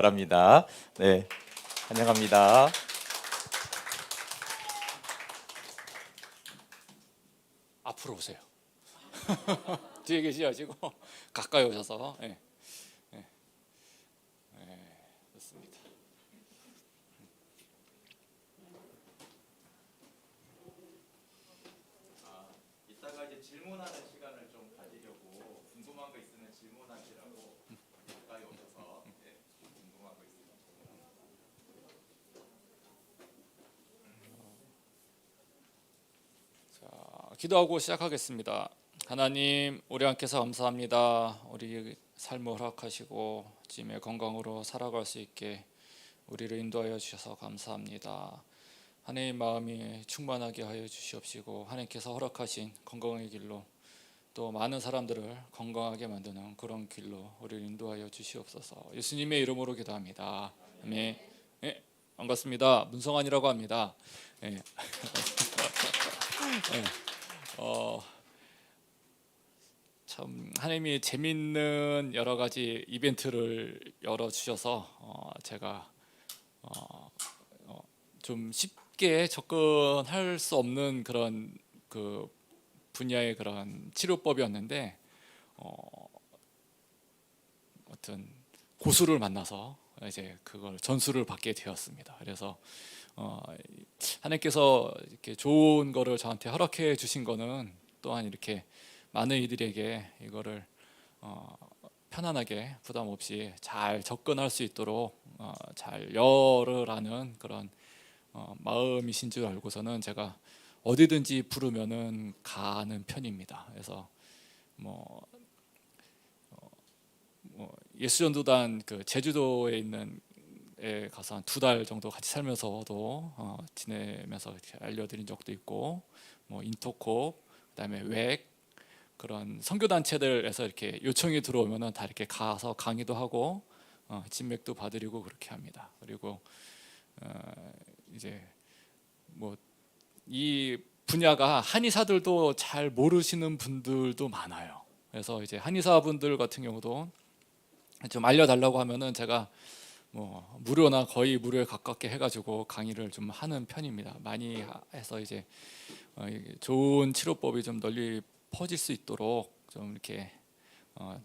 바랍니다. 네, 환영합니다. 앞으로 오세요. 뒤에 계시가지고 가까이 오셔서. 네. 네. 네. 좋습니다. 이따가 이제 질문하는 시간을 좀 가지려고 궁금한 거 있으면 질문하시라고 가까이 오셔서 궁금한 거 있으면. 자, 기도하고 시작하겠습니다. 하나님, 우리 함께서 감사합니다. 우리 삶을 허락하시고 짐의 건강으로 살아갈 수 있게 우리를 인도하여 주셔서 감사합니다. 하나님 마음이 충만하게 하여 주시옵시고 하나님께서 허락하신 건강의 길로 또 많은 사람들을 건강하게 만드는 그런 길로 우리를 인도하여 주시옵소서. 예수님의 이름으로 기도합니다. 아멘. 네, 반갑습니다. 문성환이라고 합니다. 네. 네. 참 하나님이 재밌는 여러 가지 이벤트를 열어 주셔서 제가 좀 쉽게 접근할 수 없는 그런 그 분야의 그런 치료법이었는데 어떤 고수를 만나서 이제 그걸 전수를 받게 되었습니다. 그래서 하나님께서 이렇게 좋은 거를 저한테 허락해 주신 거는 또한 이렇게 많은 이들에게 이거를 편안하게 부담 없이 잘 접근할 수 있도록 잘 열으라는 그런 마음이신 줄 알고서는 제가 어디든지 부르면은 가는 편입니다. 그래서 뭐 예수전도단 그 제주도에 있는 에 가서 한 2달 정도 같이 살면서도 지내면서 이렇게 알려드린 적도 있고, 뭐 인터콥, 그다음에 웩 그런 선교 단체들에서 이렇게 요청이 들어오면은 다 이렇게 가서 강의도 하고 진맥도 봐드리고 그렇게 합니다. 그리고 이제 뭐 이 분야가 한의사들도 잘 모르시는 분들도 많아요. 그래서 이제 한의사 분들 같은 경우도 좀 알려달라고 하면은 제가 뭐 무료나 거의 무료에 가깝게 해가지고 강의를 좀 하는 편입니다. 많이 해서 이제 좋은 치료법이 좀 널리 퍼질 수 있도록 좀 이렇게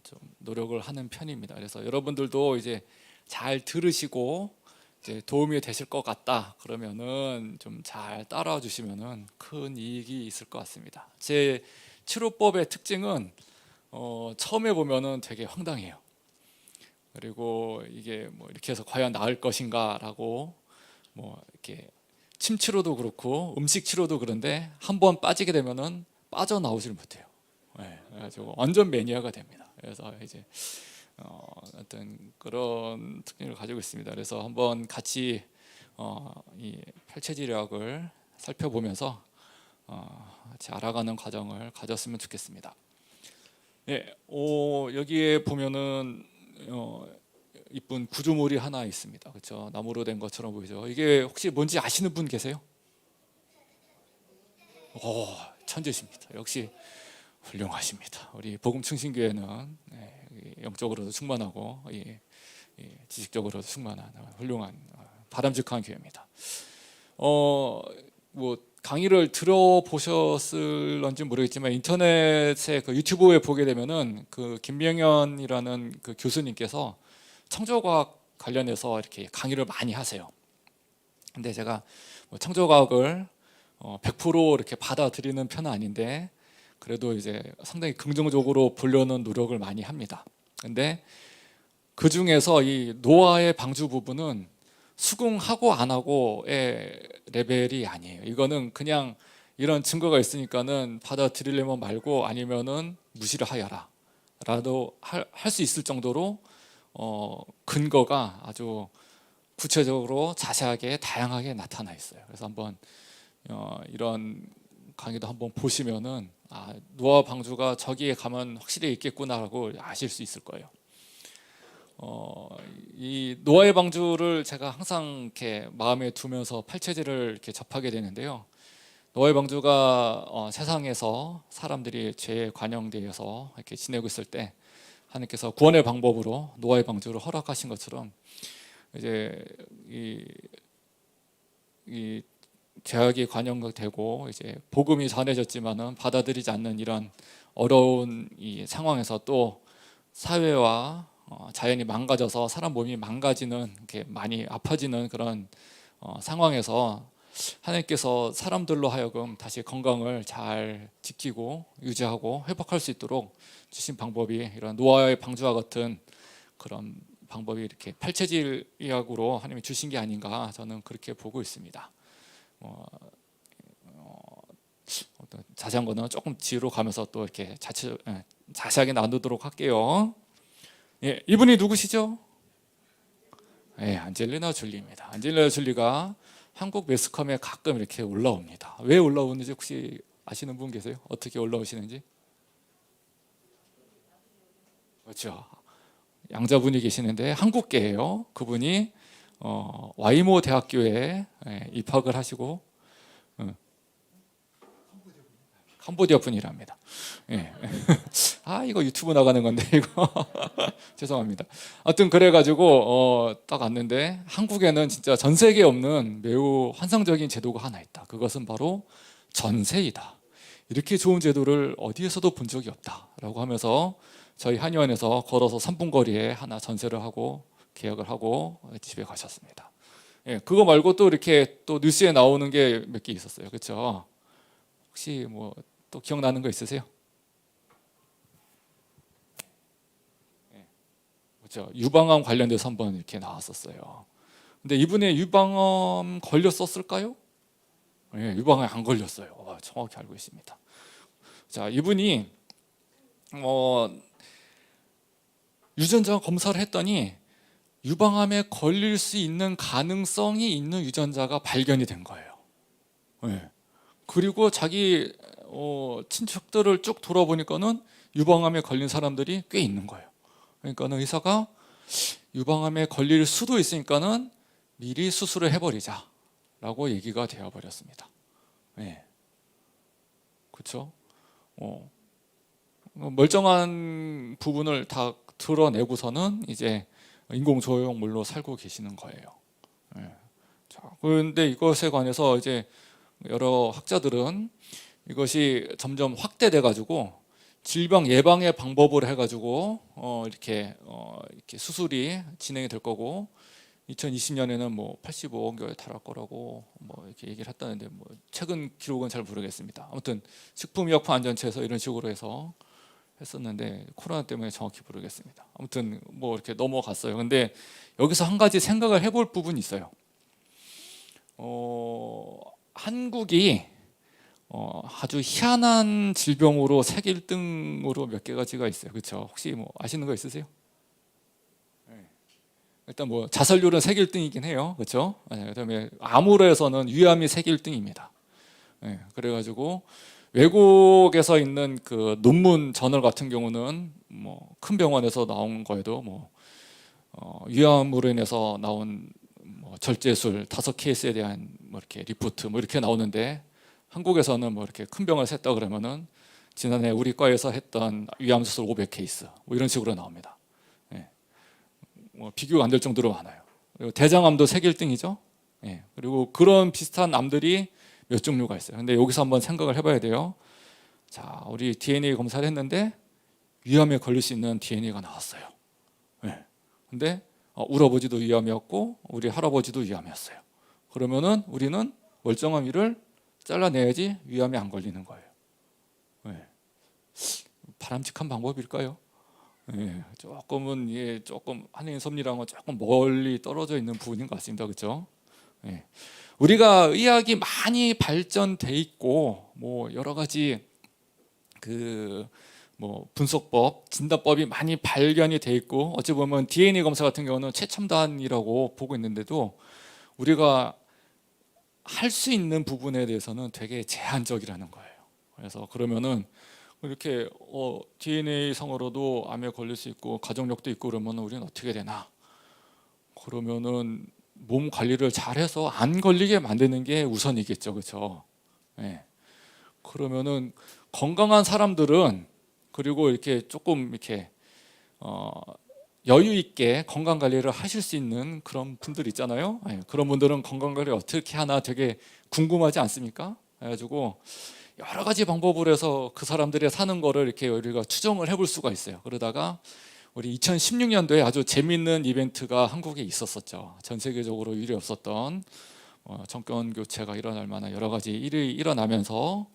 좀 노력을 하는 편입니다. 그래서 여러분들도 이제 잘 들으시고 이제 도움이 되실 것 같다 그러면은 좀 잘 따라와 주시면은 큰 이익이 있을 것 같습니다. 제 치료법의 특징은 처음에 보면은 되게 황당해요. 그리고 이게 뭐 이렇게 해서 과연 나을 것인가라고 뭐 이렇게 침 치료도 그렇고 음식 치료도 그런데 한번 빠지게 되면은 빠져나오질 못해요. 네, 그래가지고 완전 매니아가 됩니다. 그래서 이제 어떤 그런 특징을 가지고 있습니다. 그래서 한번 같이 이 팔체질의학을 살펴보면서 같이 알아가는 과정을 가졌으면 좋겠습니다. 네, 여기에 보면은 이쁜 구조물이 하나 있습니다. 그렇죠? 나무로 된 것처럼 보이죠? 이게 혹시 뭔지 아시는 분 계세요? 오, 천재십니다. 역시 훌륭하십니다. 우리 복음충신교회는 영적으로도 충만하고 지식적으로도 충만한 훌륭한 바람직한 교회입니다. 뭐 강의를 들어보셨을런지 모르겠지만 인터넷에 그 유튜브에 보게 되면은 그 김명현이라는 그 교수님께서 창조과학 관련해서 이렇게 강의를 많이 하세요. 근데 제가 뭐 창조과학을 100% 이렇게 받아들이는 편은 아닌데 그래도 이제 상당히 긍정적으로 보려는 노력을 많이 합니다. 근데 그 중에서 이 노아의 방주 부분은 수긍하고 안 하고의 레벨이 아니에요. 이거는 그냥 이런 증거가 있으니까는 받아들이려면 말고 아니면은 무시를 하여라 라도 할 수 있을 정도로 근거가 아주 구체적으로 자세하게 다양하게 나타나 있어요. 그래서 한번 이런 강의도 한번 보시면은 노아 방주가 저기에 가면 확실히 있겠구나라고 아실 수 있을 거예요. 이 노아의 방주를 제가 항상 이렇게 마음에 두면서 팔체질을 이렇게 접하게 되는데요. 노아의 방주가 세상에서 사람들이 죄에 관영되어서 이렇게 지내고 있을 때 하나님께서 구원의 방법으로 노아의 방주를 허락하신 것처럼 이제 이 죄악이 관영되고 이제 복음이 전해졌지만은 받아들이지 않는 이런 어려운 이 상황에서 또 사회와 자연이 망가져서 사람 몸이 망가지는, 이렇게 많이 아파지는 그런 상황에서 하나님께서 사람들로 하여금 다시 건강을 잘 지키고 유지하고 회복할 수 있도록 주신 방법이 이런 노아의 방주와 같은 그런 방법이 이렇게 팔체질의학으로 하나님이 주신 게 아닌가, 저는 그렇게 보고 있습니다. 자세한 거는 조금 뒤로 가면서 또 이렇게 자세하게 나누도록 할게요. 예, 이분이 누구시죠? 예, 안젤리나 졸리입니다. 안젤리나 졸리가 한국 매스컴에 가끔 이렇게 올라옵니다. 왜 올라오는지 혹시 아시는 분 계세요? 어떻게 올라오시는지? 그렇죠. 양자분이 계시는데 한국계예요. 그분이 와이모 대학교에 입학을 하시고 캄보디아 분이랍니다. 예. 아, 이거 유튜브 나가는 건데 이거 죄송합니다. 하여튼 그래가지고 딱 왔는데 한국에는 진짜 전 세계에 없는 매우 환상적인 제도가 하나 있다. 그것은 바로 전세이다. 이렇게 좋은 제도를 어디에서도 본 적이 없다라고 하면서 저희 한의원에서 걸어서 3분 거리에 하나 전세를 하고 계약을 하고 집에 가셨습니다. 예, 그거 말고 또 이렇게 또 뉴스에 나오는 게 몇 개 있었어요. 그렇죠? 혹시 뭐 또 기억나는 거 있으세요? 예, 그렇죠. 유방암 관련돼서 한번 이렇게 나왔었어요. 근데 이분의 유방암 걸렸었을까요? 예, 유방암 안 걸렸어요. 정확히 알고 있습니다. 자, 이분이 유전자 검사를 했더니 유방암에 걸릴 수 있는 가능성이 있는 유전자가 발견이 된 거예요. 네. 그리고 자기 친척들을 쭉 돌아보니까는 유방암에 걸린 사람들이 꽤 있는 거예요. 그러니까는 의사가 유방암에 걸릴 수도 있으니까는 미리 수술을 해버리자라고 얘기가 되어버렸습니다. 네. 그렇죠? 멀쩡한 부분을 다 드러내고서는 이제 인공조형물로 살고 계시는 거예요. 예. 자, 그런데 이것에 관해서 이제 여러 학자들은 이것이 점점 확대돼 가지고 질병 예방의 방법을 해가지고 이렇게 수술이 진행이 될 거고 2020년에는 뭐 85억 개에 달할 거라고 뭐 이렇게 얘기를 했다는데 뭐 최근 기록은 잘 모르겠습니다. 아무튼 식품의약품안전처에서 이런 식으로 해서 했었는데 코로나 때문에 정확히 모르겠습니다. 아무튼 뭐 이렇게 넘어갔어요. 근데 여기서 한 가지 생각을 해볼 부분이 있어요. 한국이 아주 희한한 질병으로 세계 1등으로 몇 개 가지가 있어요. 그렇죠? 혹시 뭐 아시는 거 있으세요? 네. 일단 뭐 자살률은 세계 1등이긴 해요. 그렇죠? 네, 그다음에 암으로에서는 위암이 세계 1등입니다. 네, 그래가지고 외국에서 있는 그 논문 저널 같은 경우는 뭐 큰 병원에서 나온 거에도 뭐 위암으로 인해서 나온 뭐 절제술 5케이스에 대한 뭐 이렇게 리포트 뭐 이렇게 나오는데 한국에서는 뭐 이렇게 큰 병을 셌다 그러면은 지난해 우리 과에서 했던 위암 수술 500케이스 뭐 이런 식으로 나옵니다. 예. 뭐 비교가 안 될 정도로 많아요. 그리고 대장암도 세계 1등이죠. 예. 그리고 그런 비슷한 암들이 몇 종류가 있어요. 근데 여기서 한번 생각을 해봐야 돼요. 자, 우리 DNA 검사를 했는데 위암에 걸릴 수 있는 DNA가 나왔어요. 예. 근데 우리 아버지도 위암이었고 우리 할아버지도 위암이었어요. 그러면은 우리는 멀쩡한 위를 잘라내야지 위암에 안 걸리는 거예요. 예. 바람직한 방법일까요? 예. 조금은 조금 하나님 섭리랑은 조금 멀리 떨어져 있는 부분인 것 같습니다. 그렇죠? 예. 우리가 의학이 많이 발전돼 있고 뭐 여러 가지 그 뭐 분석법, 진단법이 많이 발견이 돼 있고 어찌 보면 DNA 검사 같은 경우는 최첨단이라고 보고 있는데도 우리가 할 수 있는 부분에 대해서는 되게 제한적이라는 거예요. 그래서 그러면은 이렇게 DNA 상으로도 암에 걸릴 수 있고 가족력도 있고 그러면 우리는 어떻게 되나? 그러면은 몸 관리를 잘해서 안 걸리게 만드는 게 우선이겠죠, 그렇죠? 네. 그러면은 건강한 사람들은 그리고 이렇게 조금 이렇게 여유 있게 건강 관리를 하실 수 있는 그런 분들 있잖아요. 그런 분들은 건강 관리 어떻게 하나 되게 궁금하지 않습니까? 그래가지고 여러 가지 방법을 해서 그 사람들이 사는 거를 이렇게 우리가 추정을 해볼 수가 있어요. 그러다가 우리 2016년도에 아주 재미있는 이벤트가 한국에 있었었죠. 전 세계적으로 일이 없었던 정권 교체가 일어날 만한 여러 가지 일이 일어나면서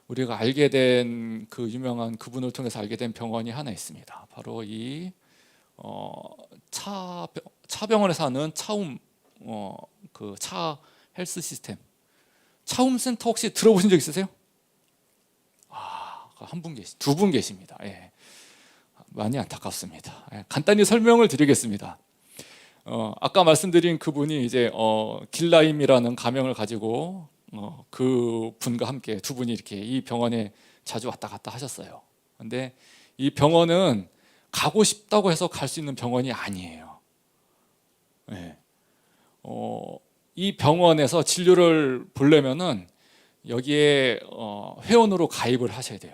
우리가 알게 된 그 유명한 그분을 통해서 알게 된 병원이 하나 있습니다. 바로 이 차병원에서 하는 차움 그 차 헬스 시스템 차움 센터 혹시 들어보신 적 있으세요? 한 분 계시, 두 분 계십니다. 예. 많이 안타깝습니다. 예. 간단히 설명을 드리겠습니다. 아까 말씀드린 그분이 이제 길라임이라는 가명을 가지고 그 분과 함께 두 분이 이렇게 이 병원에 자주 왔다 갔다 하셨어요. 근데 이 병원은 가고 싶다고 해서 갈 수 있는 병원이 아니에요. 네. 이 병원에서 진료를 보려면은 여기에 회원으로 가입을 하셔야 돼요.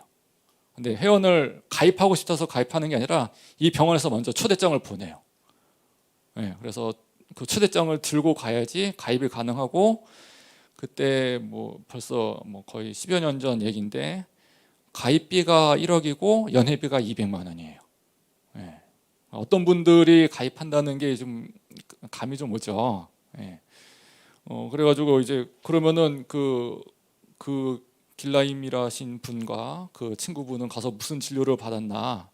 근데 회원을 가입하고 싶어서 가입하는 게 아니라 이 병원에서 먼저 초대장을 보내요. 네. 그래서 그 초대장을 들고 가야지 가입이 가능하고, 그때 뭐 벌써 뭐 거의 10여 년 전 얘기인데 가입비가 1억이고 연회비가 200만 원이에요. 예. 어떤 분들이 가입한다는 게 좀 감이 좀 오죠. 예. 그래가지고 이제 그러면은 그 길라임이라신 분과 그 친구분은 가서 무슨 진료를 받았나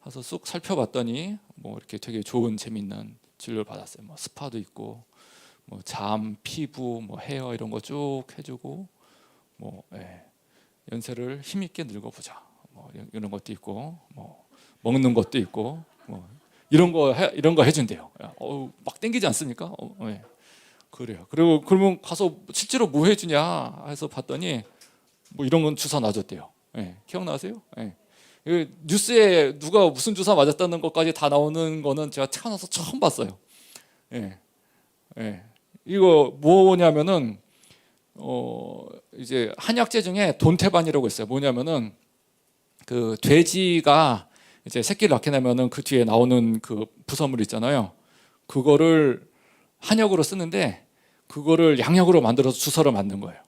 해서 쑥 살펴봤더니 뭐 이렇게 되게 좋은 재밌는 진료를 받았어요. 뭐 스파도 있고 뭐 잠, 피부, 뭐 헤어 이런 거 쭉 해주고 뭐 연세를 힘있게 늙어보자 뭐 이런 것도 있고 뭐 먹는 것도 있고 뭐 이런 거 해준대요. 막 땡기지 않습니까? 그래요. 그리고 그러면 가서 실제로 뭐 해주냐 해서 봤더니 뭐 이런 건 주사 놔줬대요. 기억나세요? 뉴스에 누가 무슨 주사 맞았다는 것까지 다 나오는 거는 제가 태어나서 처음 봤어요. 이거 뭐냐면은 이제 한약재 중에 돈태반이라고 있어요. 뭐냐면은 그 돼지가 이제 새끼를 낳게 되면은 그 뒤에 나오는 그 부선물 있잖아요. 그거를 한약으로 쓰는데 그거를 양약으로 만들어서 주사로 만든 거예요.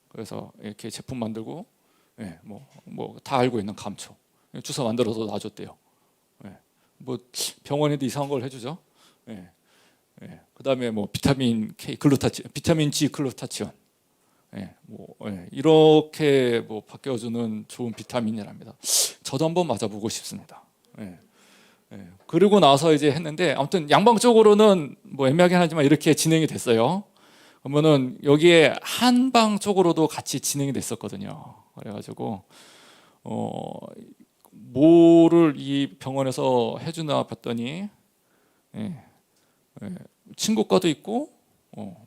그래서 이렇게 제품 만들고 뭐 다 알고 있는 감초 주사 만들어서 놔줬대요. 뭐 병원에도 이상한 걸 해주죠. 그다음에 뭐 비타민 K 비타민 G 글루타치온 이렇게 뭐 바뀌어주는 좋은 비타민이랍니다. 저도 한번 맞아보고 싶습니다. 그리고 나서 이제 했는데 아무튼 양방 쪽으로는 뭐 애매하긴 하지만 이렇게 진행이 됐어요. 그러면은 여기에 한방 쪽으로도 같이 진행이 됐었거든요. 그래가지고 뭐를 이 병원에서 해주나 봤더니 친구과도 있고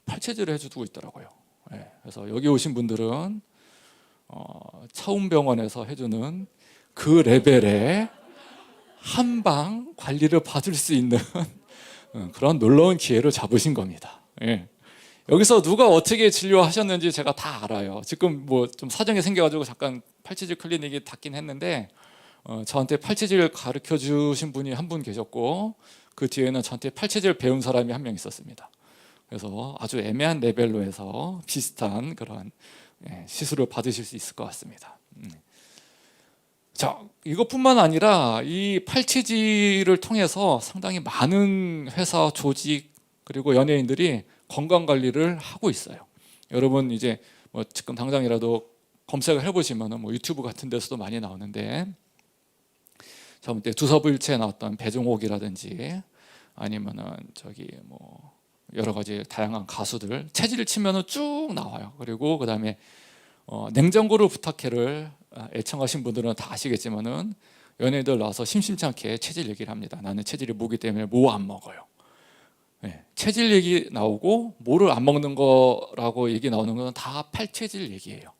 팔체질을 해주고 있더라고요. 그래서 여기 오신 분들은 차움병원에서 해주는 그 레벨의 한방 관리를 받을 수 있는 그런 놀라운 기회를 잡으신 겁니다. 여기서 누가 어떻게 진료하셨는지 제가 다 알아요. 지금 뭐 좀 사정이 생겨가지고 잠깐 팔체질 클리닉이 닫긴 했는데 저한테 팔체질 가르쳐 주신 분이 한 분 계셨고 그 뒤에는 저한테 팔체질 배운 사람이 한 명 있었습니다. 그래서 아주 애매한 레벨로 해서 비슷한 그런 시술을 받으실 수 있을 것 같습니다. 자, 이것뿐만 아니라 이 팔체질을 통해서 상당히 많은 회사, 조직 그리고 연예인들이 건강 관리를 하고 있어요. 여러분 이제 뭐 지금 당장이라도 검색을 해보시면은 뭐 유튜브 같은 데서도 많이 나오는데 저번 때 두서부일체에 나왔던 배종옥이라든지 아니면은 저기 뭐 여러 가지 다양한 가수들 체질을 치면은 쭉 나와요. 그리고 그 다음에 냉장고를 부탁해를 애청하신 분들은 다 아시겠지만은 연예인들 나와서 심심치 않게 체질 얘기를 합니다. 나는 체질이 뭐기 때문에 뭐 안 먹어요. 체질 얘기 나오고 뭐를 안 먹는 거라고 얘기 나오는 건 다 팔체질 얘기예요.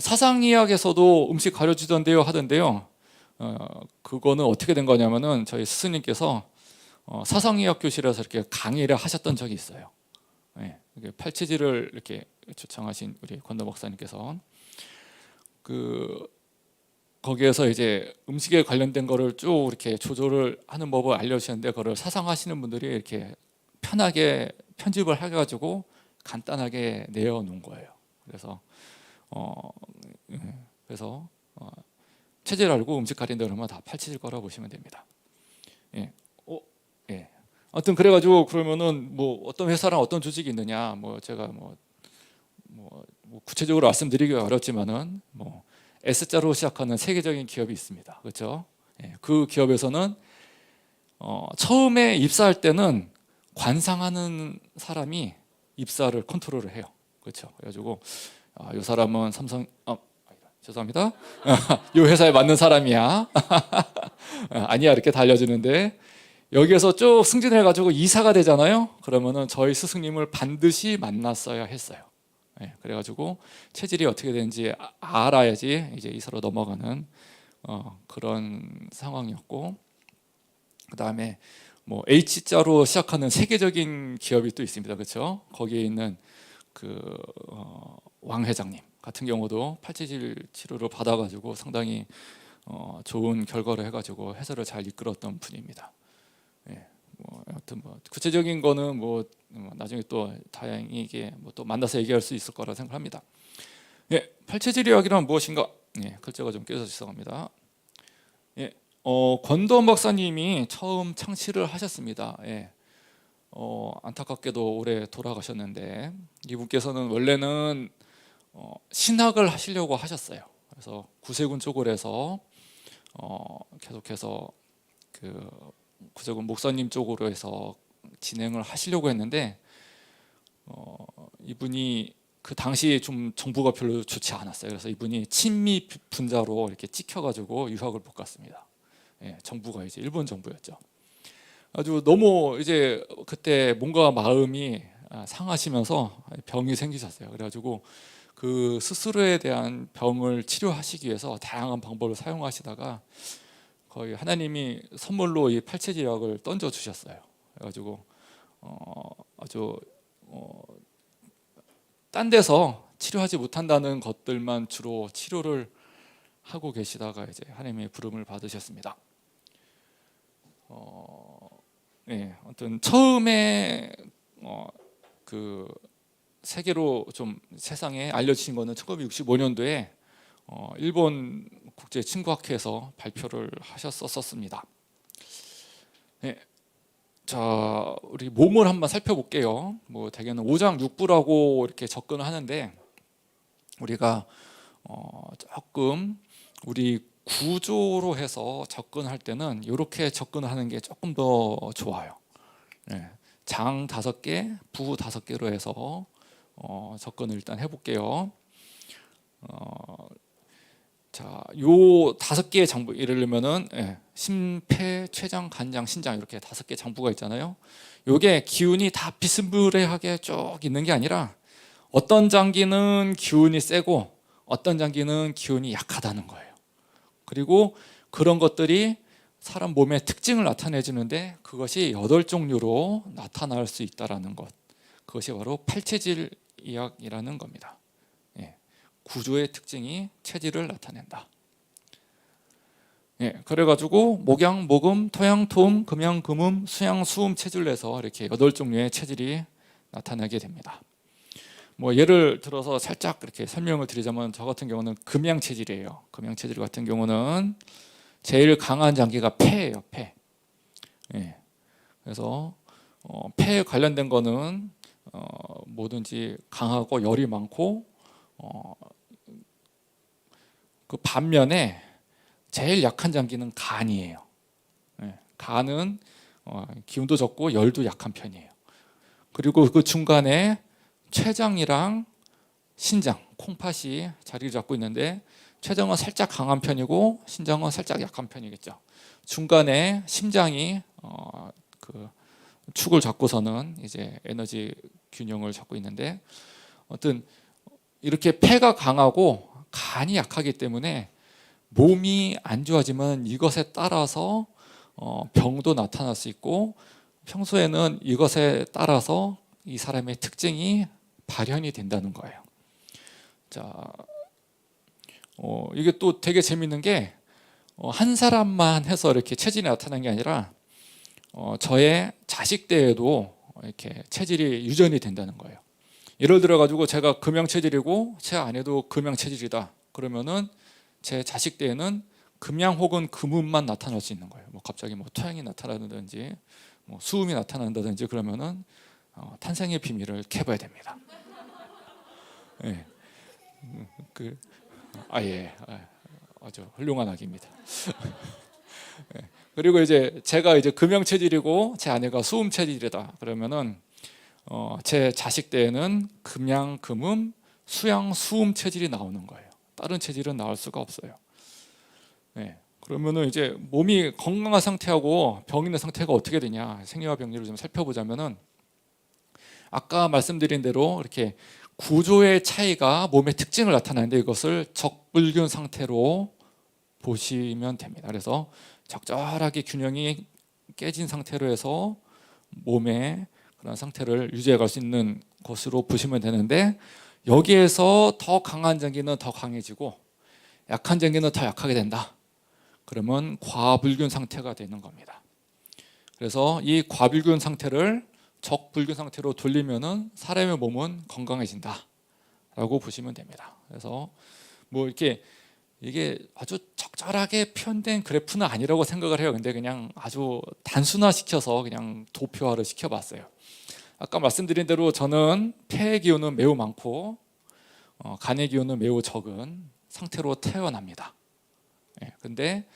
사상의학에서도 음식 가려주던데요 하던데요. 그거는 어떻게 된 거냐면은 저희 스승님께서 사상의학 교실에서 이렇게 강의를 하셨던 적이 있어요. 팔체질을 이렇게 초청하신 우리 권도 목사님께서 그 거기에서 이제 음식에 관련된 거를 쭉 이렇게 조절을 하는 법을 알려주시는데 그거를 사상하시는 분들이 이렇게 편하게 편집을 해가지고 간단하게 내어놓은 거예요. 그래서 예, 그래서 체질 알고 음식 가린다 그러면 다 팔체질 거라 보시면 됩니다. 예. 예. 아무튼 그래가지고 그러면은 뭐 어떤 회사랑 어떤 조직이 있느냐, 뭐 제가 뭐 구체적으로 말씀드리기가 어렵지만은 뭐 S자로 시작하는 세계적인 기업이 있습니다. 그렇죠? 예. 그 기업에서는 처음에 입사할 때는 관상하는 사람이 입사를 컨트롤을 해요. 그렇죠? 그래가지고 이 사람은 삼성 죄송합니다. 이 회사에 맞는 사람이야. 아니야 이렇게 다 알려주는데 여기에서 쭉 승진을 해가지고 이사가 되잖아요. 그러면은 저희 스승님을 반드시 만났어야 했어요. 네, 그래가지고 체질이 어떻게 되는지 알아야지 이제 이사로 넘어가는 그런 상황이었고, 그 다음에 뭐 H자로 시작하는 세계적인 기업이 또 있습니다. 그렇죠? 거기에 있는 그 왕 회장님 같은 경우도 팔체질 치료를 받아가지고 상당히 좋은 결과를 해가지고 회사를 잘 이끌었던 분입니다. 예, 뭐 여하튼 뭐 구체적인 거는 뭐 나중에 또 다행히 이게 뭐 또 만나서 얘기할 수 있을 거라 생각합니다. 예, 팔체질 의학이란 무엇인가? 예, 글자가 좀 깨져서 죄송합니다. 예, 권도원 박사님이 처음 창시를 하셨습니다. 예, 안타깝게도 올해 돌아가셨는데 이분께서는 원래는 신학을 하시려고 하셨어요. 그래서 구세군 쪽을 해서 계속해서 그 구세군 목사님 쪽으로 해서 진행을 하시려고 했는데 이분이 그 당시 좀 정부가 별로 좋지 않았어요. 그래서 이분이 친미 분자로 이렇게 찍혀가지고 유학을 못 갔습니다. 예, 정부가 이제 일본 정부였죠. 아주 너무 이제 그때 뭔가 마음이 상하시면서 병이 생기셨어요. 그래가지고 그 스스로에 대한 병을 치료하시기 위해서 다양한 방법을 사용하시다가 거의 하나님이 선물로 이 팔체질약을 던져 주셨어요. 그래가지고 아주 딴 데서 치료하지 못한다는 것들만 주로 치료를 하고 계시다가 이제 하나님의 부름을 받으셨습니다. 네, 아무튼 처음에 그 세계로 좀 세상에 알려진 거는 1965년도에 일본 국제 친구학회에서 발표를 하셨었습니다. 네, 자, 우리 몸을 한번 살펴볼게요. 뭐 대개는 5장 6부라고 이렇게 접근을 하는데 우리가 조금 우리 구조로 해서 접근할 때는 이렇게 접근을 하는 게 조금 더 좋아요. 네, 장 5개, 부 5개로 해서 접근을 일단 해볼게요. 자, 요 5개의 장부, 예를 들면은 심폐, 췌장, 간장, 신장 이렇게 5개 장부가 있잖아요. 요게 기운이 다 비스무리하게 쭉 있는 게 아니라 어떤 장기는 기운이 세고 어떤 장기는 기운이 약하다는 거예요. 그리고 그런 것들이 사람 몸의 특징을 나타내주는데 그것이 8종류로 나타날 수 있다는 것, 그것이 바로 팔체질 이학이라는 겁니다. 예, 구조의 특징이 체질을 나타낸다. 예, 그래가지고 목양, 목음, 토양, 토음, 금양, 금음, 수양, 수음 체질로 해서 이렇게 8종류의 체질이 나타나게 됩니다. 뭐 예를 들어서 살짝 이렇게 설명을 드리자면 저 같은 경우는 금양 체질이에요. 금양 체질 같은 경우는 제일 강한 장기가 폐예요. 폐. 예, 그래서 폐에 관련된 거는 뭐든지 강하고 열이 많고 그 반면에 제일 약한 장기는 간이에요. 예, 간은 기운도 적고 열도 약한 편이에요. 그리고 그 중간에 췌장이랑 신장, 콩팥이 자리를 잡고 있는데 췌장은 살짝 강한 편이고 신장은 살짝 약한 편이겠죠. 중간에 심장이 그 축을 잡고서는 이제 에너지 균형을 잡고 있는데, 어떤 이렇게 폐가 강하고 간이 약하기 때문에 몸이 안 좋아지면 이것에 따라서 병도 나타날 수 있고 평소에는 이것에 따라서 이 사람의 특징이 발현이 된다는 거예요. 자, 이게 또 되게 재밌는 게 한 사람만 해서 이렇게 체질이 나타나는 게 아니라 저의 자식대에도 이렇게 체질이 유전이 된다는 거예요. 예를 들어 가지고 제가 금양 체질이고 제 아내도 금양 체질이다. 그러면은 제 자식대에는 금양 혹은 금음만 나타날 수 있는 거예요. 뭐 갑자기 뭐 토양이 나타나든지 뭐 수음이 나타난다든지 그러면은 탄생의 비밀을 캐봐야 됩니다. 예. 아주 훌륭한 아기입니다. 예. 그리고 이제 제가 이제 금양 체질이고 제 아내가 수음 체질이다. 그러면은 제 자식 때에는 금양, 금음, 수양, 수음 체질이 나오는 거예요. 다른 체질은 나올 수가 없어요. 네. 그러면은 이제 몸이 건강한 상태하고 병 있는 상태가 어떻게 되냐, 생리와 병리를 좀 살펴보자면은 아까 말씀드린 대로 이렇게 구조의 차이가 몸의 특징을 나타내는데 이것을 적불균 상태로 보시면 됩니다. 그래서 적절하게 균형이 깨진 상태로 해서 몸의 그런 상태를 유지해 갈 수 있는 것으로 보시면 되는데, 여기에서 더 강한 전기는 더 강해지고 약한 전기는 더 약하게 된다. 그러면 과불균 상태가 되는 겁니다. 그래서 이 과불균 상태를 적불균 상태로 돌리면은 사람의 몸은 건강해진다 라고 보시면 됩니다. 그래서 뭐 이렇게 이게 아주 적절하게 표현된 그래프는 아니라고 생각을 해요. 근데 그냥 아주 단순화시켜서 그냥 도표화를 시켜봤어요. 아까 말씀드린 대로 저는 폐의 기운은 매우 많고 간의 기운은 매우 적은 상태로 태어납니다. 근데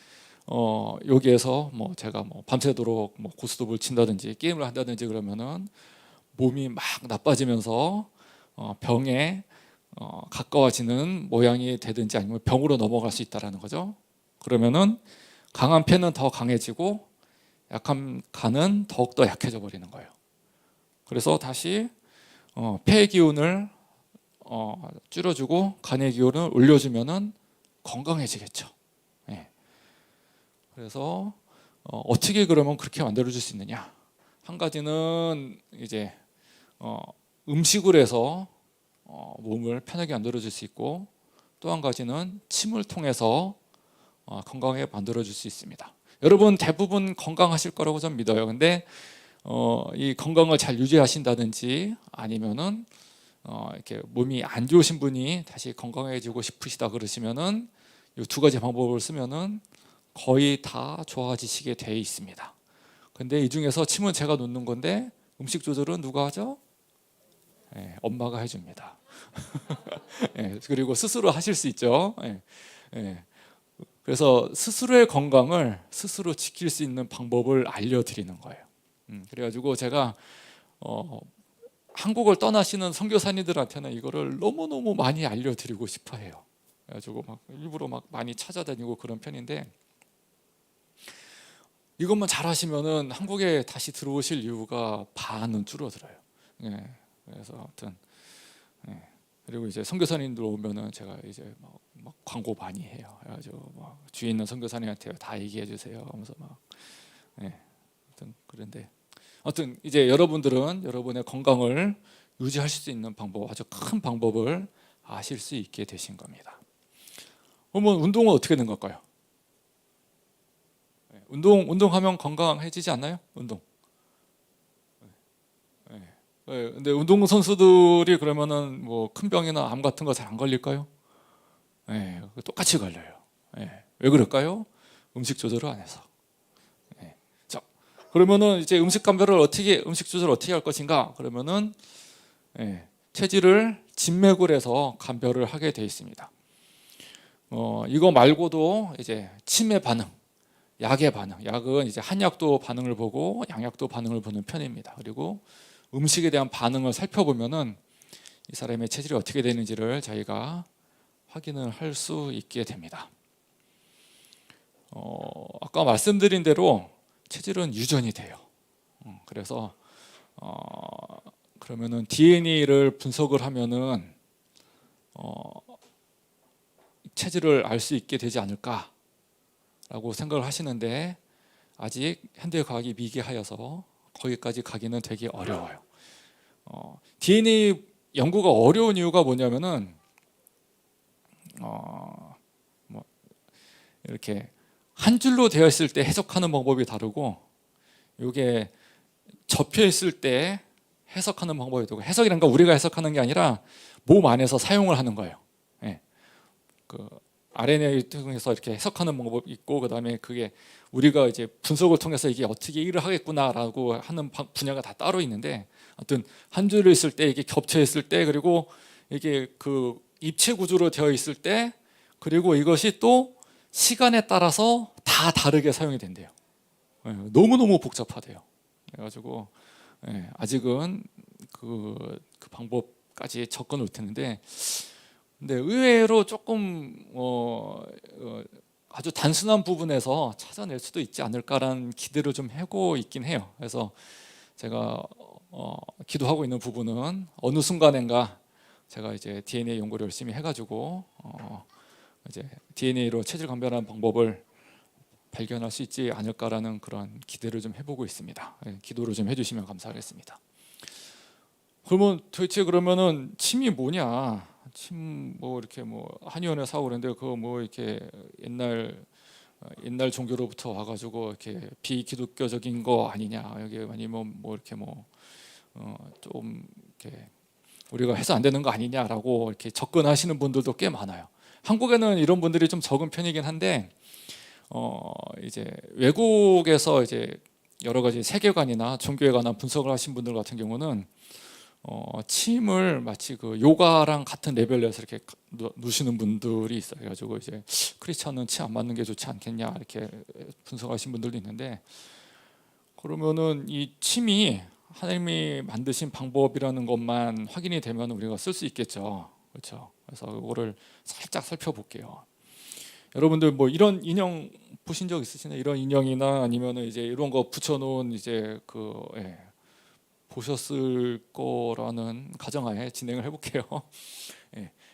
여기에서 뭐 제가 뭐 밤새도록 뭐 고스톱을 친다든지 게임을 한다든지 그러면은 몸이 막 나빠지면서 병에 가까워지는 모양이 되든지 아니면 병으로 넘어갈 수 있다라는 거죠. 그러면은 강한 폐는 더 강해지고 약한 간은 더욱더 약해져 버리는 거예요. 그래서 다시 폐의 기운을 줄여주고 간의 기운을 올려주면은 건강해지겠죠. 예. 그래서 어떻게 그러면 그렇게 만들어줄 수 있느냐? 한 가지는 이제 음식을 해서 몸을 편하게 만들어줄 수 있고, 또 한 가지는 침을 통해서 건강하게 만들어줄 수 있습니다. 여러분 대부분 건강하실 거라고 저는 믿어요. 근데 이 건강을 잘 유지하신다든지 아니면은 이렇게 몸이 안 좋으신 분이 다시 건강해지고 싶으시다 그러시면은 이 두 가지 방법을 쓰면은 거의 다 좋아지시게 돼 있습니다. 근데 이 중에서 침은 제가 놓는 건데 음식 조절은 누가 하죠? 네, 엄마가 해줍니다. 네, 그리고 스스로 하실 수 있죠. 네, 네. 그래서 스스로의 건강을 스스로 지킬 수 있는 방법을 알려드리는 거예요. 그래가지고 제가 한국을 떠나시는 선교사님들한테는 이거를 너무너무 많이 알려드리고 싶어해요. 그래가지고 막 일부러 막 많이 찾아다니고 그런 편인데, 이것만 잘하시면은 한국에 다시 들어오실 이유가 반은 줄어들어요. 예, 그래서 아무튼 그리고 이제 선교사님들 오면은 제가 이제 막 광고 많이 해요. 그래가지고 막 주위에 있는 선교사님한테 다 얘기해 주세요 하면서 막 아무튼 그런데 아무튼 이제 여러분들은 여러분의 건강을 유지할 수 있는 방법, 아주 큰 방법을 아실 수 있게 되신 겁니다. 그러면 운동은 어떻게 된 걸까요? 운동하면 건강해지지 않나요? 운동. 근데 운동 선수들이 그러면은 뭐 큰 병이나 암 같은 거 잘 안 걸릴까요? 똑같이 걸려요. 왜 그럴까요? 음식 조절을 안 해서. 자, 그러면은 이제 음식 조절을 어떻게 할 것인가? 그러면은 체질을 진맥을 해서 감별을 하게 돼 있습니다. 이거 말고도 이제 침의 반응, 약의 반응, 약은 이제 한약도 반응을 보고 양약도 반응을 보는 편입니다. 그리고 음식에 대한 반응을 살펴보면은 이 사람의 체질이 어떻게 되는지를 저희가 확인을 할 수 있게 됩니다. 아까 말씀드린 대로 체질은 유전이 돼요. 그래서 그러면은 DNA를 분석을 하면은 체질을 알 수 있게 되지 않을까라고 생각을 하시는데, 아직 현대 과학이 미개하여서 거기까지 가기는 되게 어려워요. DNA 연구가 어려운 이유가 뭐냐면은 뭐 이렇게 한 줄로 되어 있을 때 해석하는 방법이 다르고 이게 접혀 있을 때 해석하는 방법이 다르고 해석이란 건 우리가 해석하는 게 아니라 몸 안에서 사용을 하는 거예요. 예. 그 RNA를 통해서 이렇게 해석하는 방법이 있고 그다음에 그게 우리가 이제 분석을 통해서 이게 어떻게 일을 하겠구나라고 하는 분야가 다 따로 있는데 아무튼 한 줄로 있을 때 이게 겹쳐 있을 때 그리고 이게 그 입체 구조로 되어 있을 때 그리고 이것이 또 시간에 따라서 다 다르게 사용이 된대요. 예, 너무너무 복잡하대요. 그래가지고 아직은 그 방법까지 접근을 못했는데 근데 의외로 조금 아주 단순한 부분에서 찾아낼 수도 있지 않을까라는 기대를 좀 하고 있긴 해요. 그래서 제가 기도하고 있는 부분은 어느 순간인가 제가 이제 DNA 연구를 열심히 해가지고 이제 DNA로 체질 감별하는 방법을 발견할 수 있지 않을까라는 그런 기대를 좀 해보고 있습니다. 기도를 좀 해주시면 감사하겠습니다. 그러면 도대체 그러면은 침이 뭐냐? 침 뭐 이렇게 뭐 한의원에 사고 그랬는데 그거 뭐 이렇게 옛날 종교로부터 와가지고 이렇게 비기독교적인 거 아니냐? 여기 아니면 뭐 이렇게 뭐 좀 이렇게 우리가 해서 안 되는 거 아니냐라고 이렇게 접근하시는 분들도 꽤 많아요. 한국에는 이런 분들이 좀 적은 편이긴 한데 이제 외국에서 이제 여러 가지 세계관이나 종교에 관한 분석을 하신 분들 같은 경우는 침을 마치 그 요가랑 같은 레벨에서 이렇게 누시는 분들이 있어요. 그래가지고 이제 크리스천은 침 안 맞는 게 좋지 않겠냐 이렇게 분석하신 분들도 있는데 그러면은 이 침이 하나님이 만드신 방법이라는 것만 확인이 되면 우리가 쓸 수 있겠죠. 그렇죠? 그래서 이거를 살짝 살펴볼게요. 여러분들 뭐 이런 인형 보신 적 있으시나요? 이런 인형이나 아니면은 이제 이런 거 붙여놓은 이제 보셨을 거라는 가정하에 진행을 해볼게요.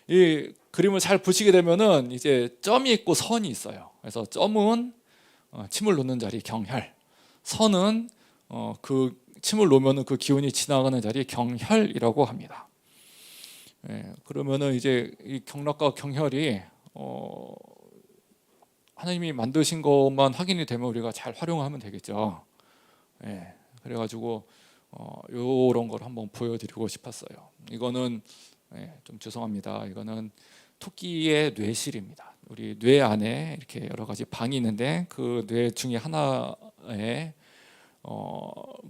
이 그림을 잘 보시게 되면은 이제 점이 있고 선이 있어요. 그래서 점은 침을 놓는 자리 경혈, 선은 그 침을 놓으면은 그 기운이 지나가는 자리 경혈이라고 합니다. 그러면은 이제 이 경락과 경혈이 하나님이 만드신 것만 확인이 되면 우리가 잘 활용하면 되겠죠. 그래가지고 이런 걸 한번 보여드리고 싶었어요. 이거는 좀 죄송합니다. 이거는 토끼의 뇌실입니다. 우리 뇌 안에 이렇게 여러 가지 방이 있는데 그 뇌 중에 하나의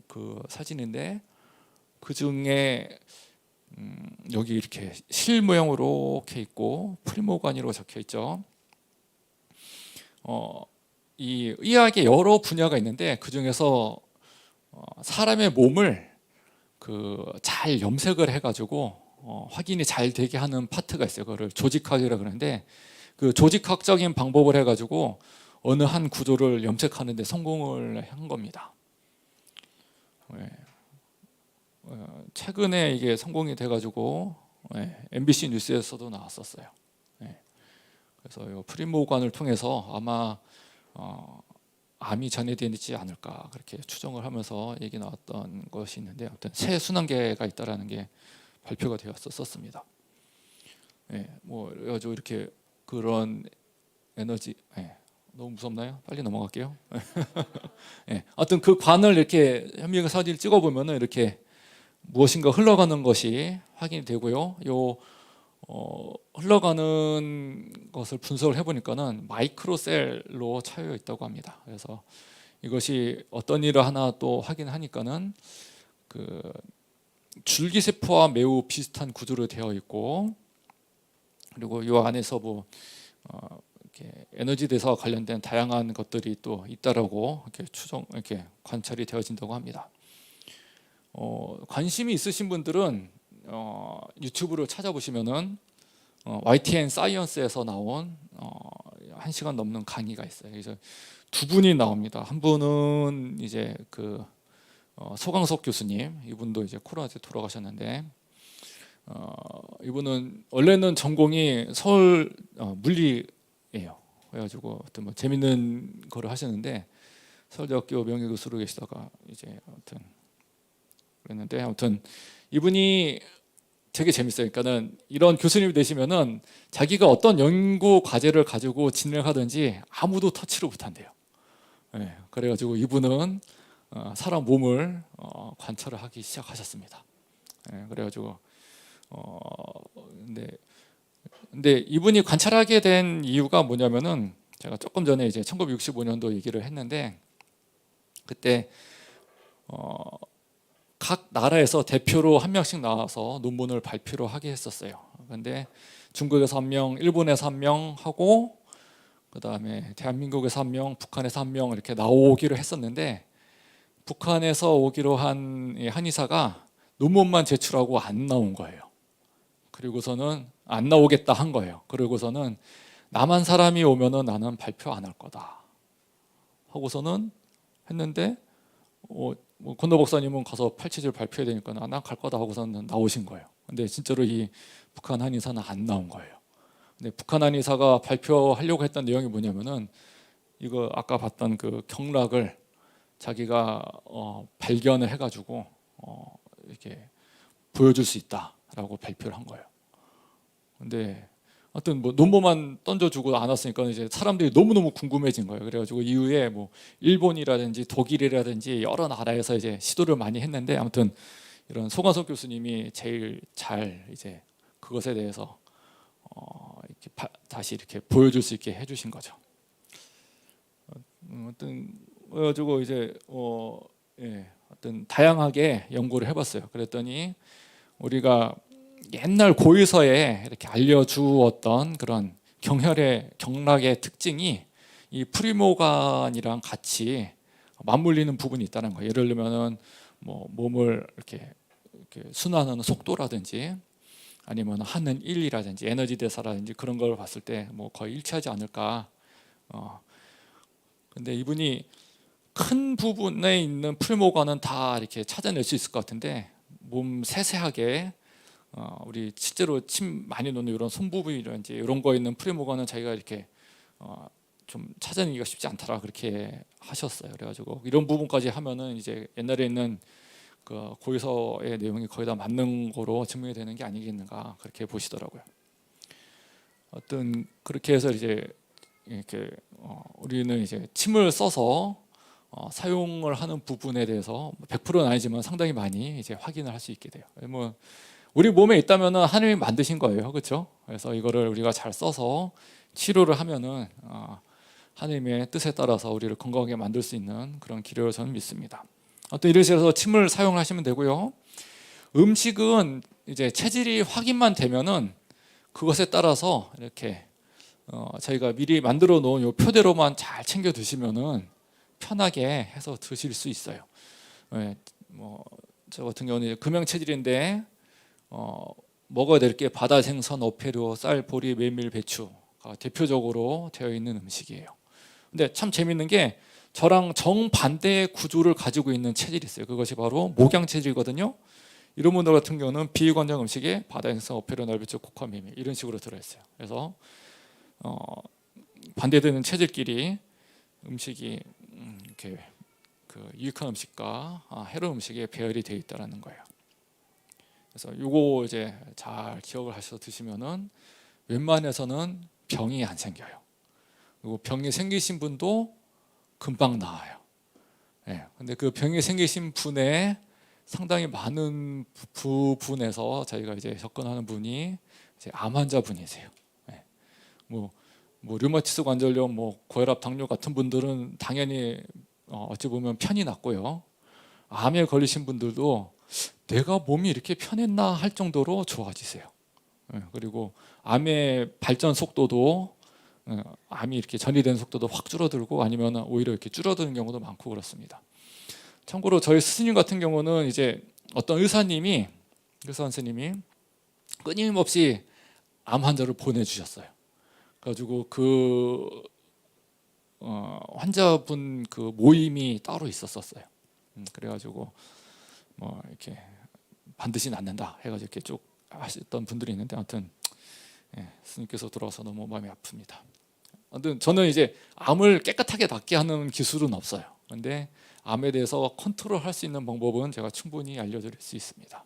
그 사진인데 그 중에 여기 이렇게 실 모양으로 이렇게 있고 프리모관이로 적혀 있죠. 이 의학의 여러 분야가 있는데 그 중에서 사람의 몸을 잘 염색을 해가지고 확인이 잘 되게 하는 파트가 있어요. 그거를 조직학이라고 그러는데 그 조직학적인 방법을 해가지고 어느 한 구조를 염색하는 데 성공을 한 겁니다. 최근에 이게 성공이 돼가지고 MBC 뉴스에서도 나왔었어요. 그래서 이 프리모관을 통해서 아마 암이 전해되지 않을까 그렇게 추정을 하면서 얘기 나왔던 것이 있는데 아무튼 새 순환계가 있다라는 게 발표가 되었었습니다. 뭐 그래가지고 이렇게 그런 에너지 너무 무섭나요? 빨리 넘어갈게요. 하여튼 그 관을 이렇게 현미경 사진을 찍어 보면은 이렇게 무엇인가 흘러가는 것이 확인이 되고요. 흘러가는 것을 분석을 해보니까는 마이크로셀로 차여 있다고 합니다. 그래서 이것이 어떤 일을 하나 또 확인하니까는 그 줄기세포와 매우 비슷한 구조로 되어 있고 그리고 이 안에서 뭐 이렇게 에너지 대사와 관련된 다양한 것들이 또 있다라고 이렇게 관찰이 되어진다고 합니다. 관심이 있으신 분들은 유튜브를 찾아보시면은 YTN 사이언스에서 나온 1시간 넘는 강의가 있어요. 그래서 두 분이 나옵니다. 한 분은 이제 그 소강석 교수님, 이분도 이제 코로나 때 돌아가셨는데 이분은 원래는 전공이 서울 물리예요. 그래가지고 뭐 재밌는 거를 하셨는데 서울대학교 명예교수로 계시다가 이제 아무튼 그랬는데 아무튼 이분이 되게 재밌어요. 그러니까는 이런 교수님이 되시면은 자기가 어떤 연구 과제를 가지고 진행하든지 아무도 터치를 못한대요. 예, 그래가지고 이분은 사람 몸을 관찰을 하기 시작하셨습니다. 예, 그래가지고 근데 이분이 관찰하게 된 이유가 뭐냐면은 제가 조금 전에 이제 1965년도 얘기를 했는데 그때 각 나라에서 대표로 한 명씩 나와서 논문을 발표를 하게 했었어요. 근데 중국에서 한 명, 일본에서 한 명 하고 그다음에 대한민국에서 한 명, 북한에서 한 명 이렇게 나오기로 했었는데 북한에서 오기로 한 한의사가 논문만 제출하고 안 나온 거예요. 그리고서는 안 나오겠다 한 거예요. 그리고서는 남한 사람이 오면은 나는 발표 안 할 거다 하고서는 했는데 뭐 건너 박사님은 가서 팔치질 발표해야 되니까 난 갈 거다 하고서는 나오신 거예요. 근데 진짜로 이 북한 한의사는 안 나온 거예요. 근데 북한 한의사가 발표하려고 했던 내용이 뭐냐면은 이거 아까 봤던 그 경락을 자기가 발견을 해가지고 이렇게 보여줄 수 있다라고 발표를 한 거예요. 근데 하여튼 뭐 논문만 던져주고 안 왔으니까 이제 사람들이 너무너무 궁금해진 거예요. 그래가지고 이후에 뭐 일본이라든지 독일이라든지 여러 나라에서 이제 시도를 많이 했는데 아무튼 이런 송한석 교수님이 제일 잘 이제 그것에 대해서 이렇게 다시 이렇게 보여줄 수 있게 해주신 거죠. 하여튼 그래가지고 이제 하여튼 다양하게 연구를 해봤어요. 그랬더니 우리가 옛날 고유서에 이렇게 알려주었던 그런 경락의 특징이 이 프리모간이랑 같이 맞물리는 부분이 있다는 거예요. 예를 들면은 뭐 몸을 이렇게 순환하는 속도라든지 아니면 하는 일이라든지 에너지 대사라든지 그런 걸 봤을 때 뭐 거의 일치하지 않을까. 근데 이분이 큰 부분에 있는 프리모간은 다 이렇게 찾아낼 수 있을 것 같은데 몸 세세하게 우리 실제로 침 많이 놓는 이런 손 부분이라든지 이런 거에 있는 프리모간은 자기가 이렇게 좀 찾아내기가 쉽지 않더라 그렇게 하셨어요. 그래가지고 이런 부분까지 하면은 이제 옛날에 있는 그 고유서의 내용이 거의 다 맞는 거로 증명이 되는 게 아니겠는가 그렇게 보시더라고요. 어떤 그렇게 해서 이제 이렇게 우리는 이제 침을 써서 사용을 하는 부분에 대해서 100%는 아니지만 상당히 많이 이제 확인을 할 수 있게 돼요. 뭐 우리 몸에 있다면은 하나님이 만드신 거예요, 그렇죠? 그래서 이거를 우리가 잘 써서 치료를 하면은 하나님의 뜻에 따라서 우리를 건강하게 만들 수 있는 그런 길을 저는 믿습니다. 또 이래서 침을 사용하시면 되고요. 음식은 이제 체질이 확인만 되면은 그것에 따라서 이렇게 저희가 미리 만들어 놓은 요 표대로만 잘 챙겨 드시면은 편하게 해서 드실 수 있어요. 저 같은 경우는 금형 체질인데 먹어야 될 게 바다 생선, 어패류, 쌀, 보리, 메밀, 배추가 대표적으로 되어 있는 음식이에요. 근데 참 재밌는 게 저랑 정반대의 구조를 가지고 있는 체질이 있어요. 그것이 바로 목양 체질이거든요. 이런 분들 같은 경우는 비관장 음식에 바다 생선, 어패류, 날배추, 코코아, 메밀 이런 식으로 들어있어요. 그래서 반대되는 체질끼리 음식이 이렇게 그 유익한 음식과 해로운 음식에 배열이 되어 있다는 거예요. 그래서 요거 이제 잘 기억을 하셔서 드시면은 웬만해서는 병이 안 생겨요. 그리고 병이 생기신 분도 금방 나아요. 근데 그 병이 생기신 분의 상당히 많은 부분에서 저희가 이제 접근하는 분이 이제 암 환자분이세요. 뭐 류마티스 관절염, 뭐 고혈압, 당뇨 같은 분들은 당연히 어찌 보면 편히 낫고요. 암에 걸리신 분들도 내가 몸이 이렇게 편했나 할 정도로 좋아지세요. 그리고 암의 발전 속도도 암이 이렇게 전이되는 속도도 확 줄어들고 아니면 오히려 이렇게 줄어드는 경우도 많고 그렇습니다. 참고로 저희 스님 같은 경우는 이제 어떤 의사 선생님이 끊임없이 암 환자를 보내주셨어요. 그래가지고 그 환자분 그 모임이 따로 있었어요. 그래가지고 뭐 이렇게 반드시 낫는다 해가지고 이렇게 쭉 하셨던 분들이 있는데 아무튼 스님께서 돌아와서 너무 마음이 아픕니다. 아무튼 저는 이제 암을 깨끗하게 낫게 하는 기술은 없어요. 그런데 암에 대해서 컨트롤할 수 있는 방법은 제가 충분히 알려드릴 수 있습니다.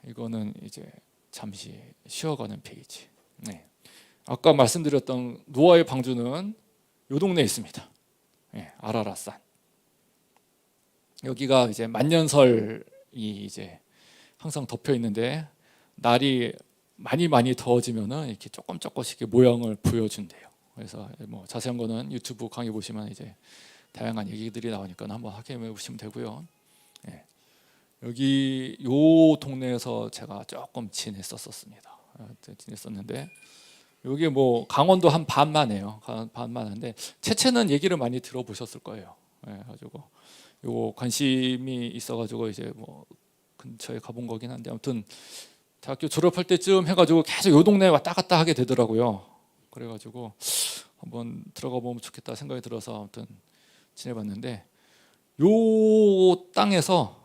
이거는 이제 잠시 쉬어가는 페이지. 아까 말씀드렸던 노아의 방주는 이 동네에 있습니다. 아라랏산. 여기가 이제 만년설이 이제 항상 덮여 있는데 날이 많이 더워지면은 이렇게 조금씩 모양을 보여준대요. 그래서 뭐 자세한 거는 유튜브 강의 보시면 이제 다양한 얘기들이 나오니까 한번 확인해 보시면 되고요. 여기 요 동네에서 제가 조금 지냈었습니다. 지냈었는데 여기 뭐 강원도 한 반만 해요. 반만 한데 채채는 얘기를 많이 들어보셨을 거예요. 가지고 요 관심이 있어가지고 이제 뭐 근처에 가본 거긴 한데 아무튼 대학교 졸업할 때쯤 해가지고 계속 요 동네에 왔다 갔다 하게 되더라고요. 그래가지고 한번 들어가 보면 좋겠다 생각이 들어서 아무튼 지내봤는데 요 땅에서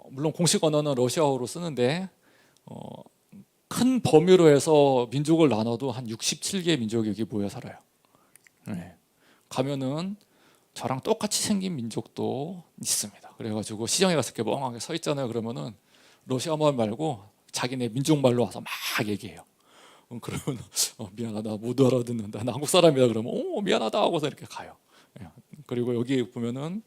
물론 공식 언어는 러시아어로 쓰는데 큰 범위로 해서 민족을 나눠도 한 67개의 민족이 여기 모여 살아요. 가면은 저랑 똑같이 생긴 민족도 있습니다. 그래가지고 시장에 갔을 때 멍하게 서 있잖아요. 그러면은 러시아 말 말고 자기네 민족 말로 와서 막 얘기해요. 그러면 미안하다 못 알아듣는다. 나 한국 사람이다 그러면 미안하다 하고서 이렇게 가요. 그리고 여기 보면은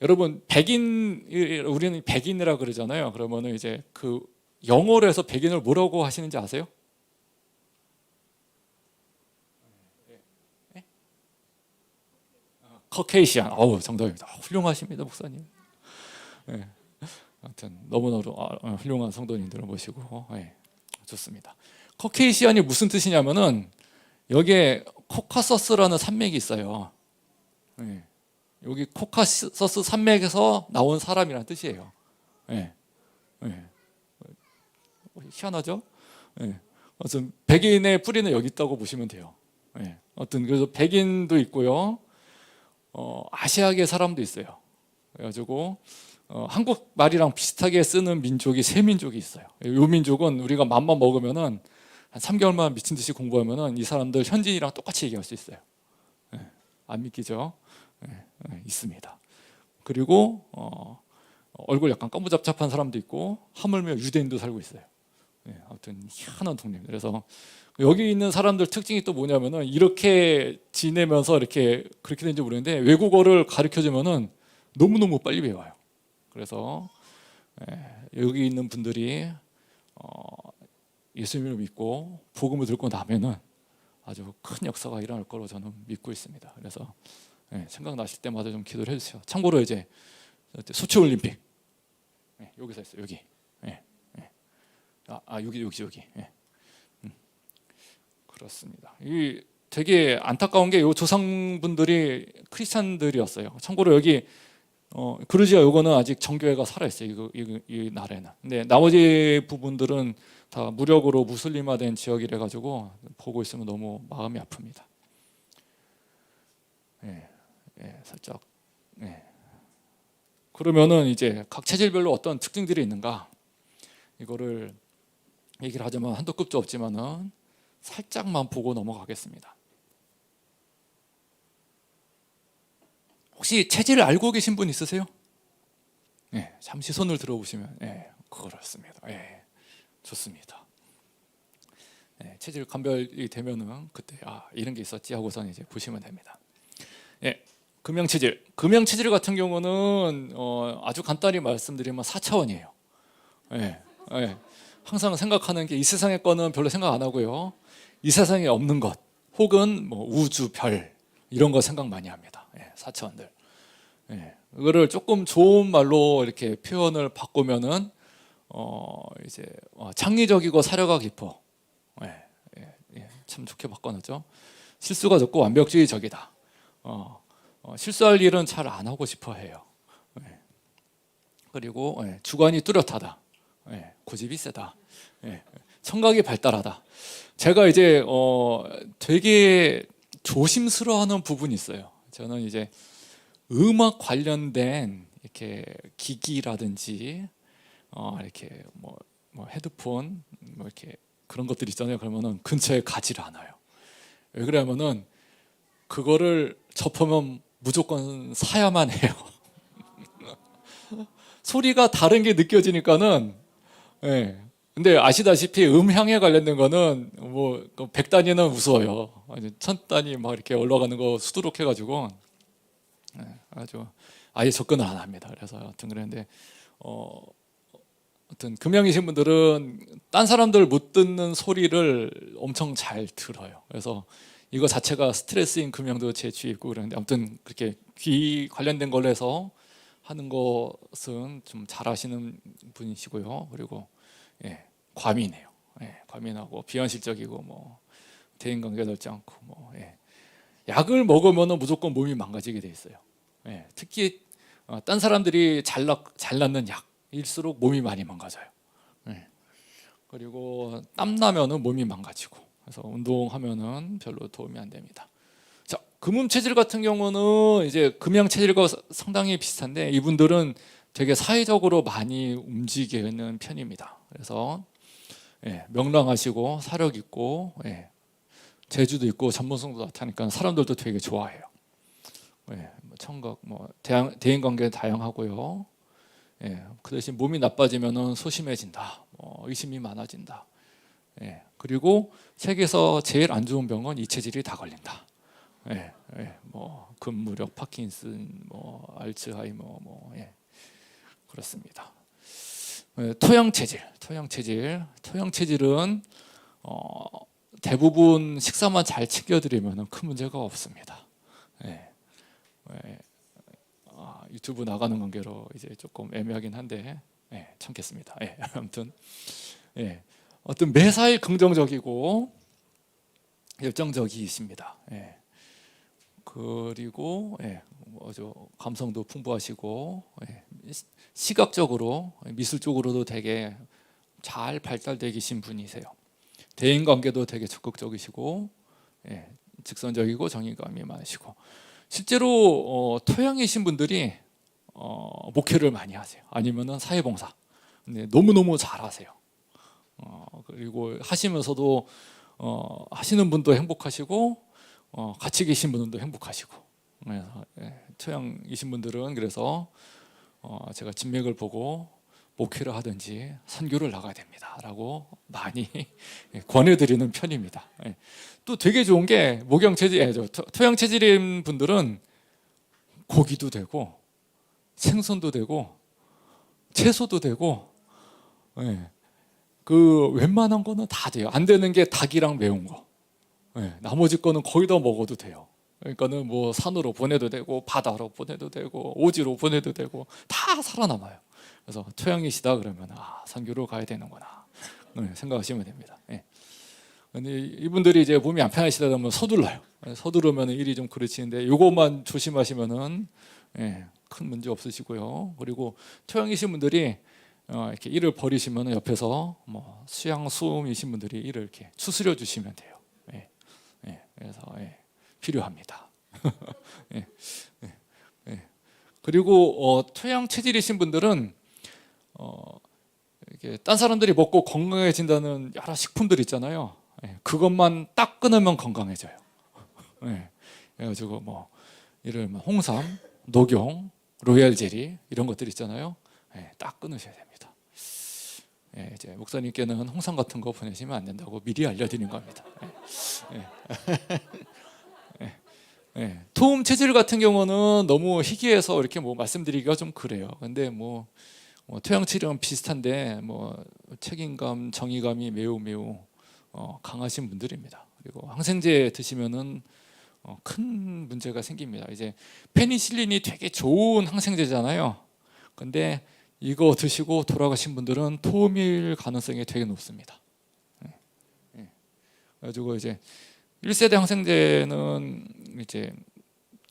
여러분 백인 우리는 백인이라 그러잖아요. 그러면은 이제 그 영어로 해서 백인을 뭐라고 하시는지 아세요? 커케이시안. 정답입니다. 훌륭하십니다, 목사님. 아무튼 너무너무 훌륭한 성도님들을 모시고 좋습니다. 커케이시안이 무슨 뜻이냐면은 여기에 코카서스라는 산맥이 있어요. 여기 코카서스 산맥에서 나온 사람이라는 뜻이에요. 희한하죠? 어떤 백인의 뿌리는 여기 있다고 보시면 돼요. 어떤 그래서 백인도 있고요. 아시아계 사람도 있어요. 그래가지고 한국 말이랑 비슷하게 쓰는 민족이 세 민족이 있어요. 이 민족은 우리가 맘만 먹으면은 한 3개월만 미친 듯이 공부하면은 이 사람들 현지인이랑 똑같이 얘기할 수 있어요. 안 믿기죠? 있습니다. 그리고 얼굴 약간 까무잡잡한 사람도 있고 하물며 유대인도 살고 있어요. 아무튼 희한한 동네. 그래서 여기 있는 사람들 특징이 또 뭐냐면은 이렇게 지내면서 이렇게 그렇게 된지 모르겠는데 외국어를 가르쳐 주면은 너무너무 빨리 배워요. 그래서 여기 있는 분들이 예수님을 믿고 복음을 듣고 나면은 아주 큰 역사가 일어날 거로 저는 믿고 있습니다. 그래서 생각나실 때마다 좀 기도를 해주세요. 참고로 이제 소치 올림픽 여기서 했어요. 여기. 여기. 그렇습니다. 이 되게 안타까운 게 이 조상분들이 크리스찬들이었어요. 참고로 여기 그루지아 요거는 아직 정교회가 살아있어요. 이 나라에는. 근데 나머지 부분들은 다 무력으로 무슬림화된 지역이라 가지고 보고 있으면 너무 마음이 아픕니다. 살짝. 그러면은 이제 각 체질별로 어떤 특징들이 있는가 이거를 얘기를 하자면 한도 끝도 없지만은 살짝만 보고 넘어가겠습니다. 혹시 체질을 알고 계신 분 있으세요? 잠시 손을 들어보시면 그렇습니다. 좋습니다. 체질 감별이 되면은 그때 이런 게 있었지 하고선 이제 보시면 됩니다. 금형 체질. 금형 체질 같은 경우는 아주 간단히 말씀드리면 4차원이에요. 항상 생각하는 게 이 세상의 거는 별로 생각 안 하고요. 이 세상에 없는 것 혹은 뭐 우주, 별 이런 거 생각 많이 합니다. 4차원들. 이거를 조금 좋은 말로 이렇게 표현을 바꾸면은 이제 창의적이고 사려가 깊어. 참 좋게 바꿔놨죠. 실수가 적고 완벽주의적이다. 실수할 일은 잘 안 하고 싶어 해요. 그리고 주관이 뚜렷하다. 고집이 세다. 청각이 발달하다. 제가 이제 되게 조심스러워하는 부분이 있어요. 저는 이제 음악 관련된 이렇게 기기라든지 이렇게 뭐 헤드폰 뭐 이렇게 그런 것들 있잖아요. 그러면은 근처에 가지를 않아요. 왜 그러냐면은 그거를 접하면 무조건 사야만 해요. 소리가 다른 게 느껴지니까는 예. 근데 아시다시피 음향에 관련된 거는 뭐 100단위는 우스워요. 1000단위 막 이렇게 올라가는 거 수두룩 해가지고 예, 아주 아예 접근을 안 합니다. 그래서 하여튼 그랬는데 하여튼 금양이신 분들은 딴 사람들 못 듣는 소리를 엄청 잘 들어요. 그래서 이거 자체가 스트레스인 금양도 재치 있고 그러는데 아무튼 그렇게 귀 관련된 걸로 해서 하는 것은 좀 잘하시는 분이시고요. 그리고 예, 과민해요. 예, 과민하고 비현실적이고 뭐 대인관계 넓지 않고 뭐 예. 약을 먹으면 무조건 몸이 망가지게 돼 있어요. 예, 특히 딴 사람들이 잘 낫는 약일수록 몸이 많이 망가져요. 예. 그리고 땀 나면은 몸이 망가지고 그래서 운동하면은 별로 도움이 안 됩니다. 자, 금음 체질 같은 경우는 이제 금양 체질과 상당히 비슷한데 이분들은 되게 사회적으로 많이 움직이는 편입니다. 그래서 예, 명랑하시고 사력 있고 예, 재주도 있고 전문성도 나타나니까 사람들도 되게 좋아해요. 예, 뭐 청각, 뭐 대인 관계는 다양하고요. 예, 그 대신 몸이 나빠지면은 소심해진다, 뭐 의심이 많아진다. 예, 그리고 세계에서 제일 안 좋은 병은 이 체질이 다 걸린다. 예, 예, 뭐 근무력, 파킨슨, 뭐 알츠하이머, 뭐 예, 그렇습니다. 예, 토양 체질은 대부분 식사만 잘 챙겨드리면 큰 문제가 없습니다. 예, 예, 유튜브 나가는 관계로 이제 조금 애매하긴 한데 예, 참겠습니다. 예, 아무튼 예, 어떤 매사에 긍정적이고 열정적이십니다. 예, 그리고 예, 감성도 풍부하시고 예, 시각적으로 미술적으로도 되게 잘 발달되어 계신 분이세요. 대인관계도 되게 적극적이시고 예, 직선적이고 정의감이 많으시고 실제로 토양이신 분들이 목회를 많이 하세요. 아니면은 사회봉사. 근데 너무너무 잘하세요. 그리고 하시면서도 하시는 분도 행복하시고 같이 계신 분들도 행복하시고 그래서 예, 토양이신 분들은 그래서 제가 진맥을 보고 목회를 하든지 선교를 나가야 됩니다라고 많이 권해드리는 편입니다. 예. 또 되게 좋은 게 목양 체질, 토양 체질인 분들은 고기도 되고 생선도 되고 채소도 되고 예. 그 웬만한 거는 다 돼요. 안 되는 게 닭이랑 매운 거. 예. 나머지 거는 거의 다 먹어도 돼요. 그러니까는 뭐 산으로 보내도 되고 바다로 보내도 되고 오지로 보내도 되고 다 살아남아요. 그래서 토양이시다 그러면 선교로 가야 되는구나 생각하시면 됩니다. 예. 근데 이분들이 이제 몸이 안 편하시다 보면 서둘러요. 서두르면 일이 좀 그르치는데 이것만 조심하시면은 예, 큰 문제 없으시고요. 그리고 토양이신 분들이 이렇게 일을 벌이시면 옆에서 뭐 수양 수음이신 분들이 일을 이렇게 추스려 주시면 돼요. 예, 예, 그래서 예, 필요합니다. 예, 예, 예. 그리고 토양 체질이신 분들은 이렇게 딴 사람들이 먹고 건강해진다는 여러 식품들 있잖아요. 예, 그것만 딱 끊으면 건강해져요. 예, 그래가지고 뭐 예를 들면 홍삼, 녹용, 로얄 젤리 이런 것들 있잖아요. 예, 딱 끊으셔야 됩니다. 예, 이제 목사님께는 홍삼 같은 거 보내시면 안 된다고 미리 알려드리는 겁니다. 예, 예, 예. 토음 체질 같은 경우는 너무 희귀해서 이렇게 뭐 말씀드리기가 좀 그래요. 근데 뭐 토양 체질은 비슷한데 뭐 책임감, 정의감이 매우 강하신 분들입니다. 그리고 항생제 드시면은 큰 문제가 생깁니다. 이제 페니실린이 되게 좋은 항생제잖아요. 근데 이거 드시고 돌아가신 분들은 토음일 가능성이 되게 높습니다. 그래가지고 이제 1세대 항생제는 이제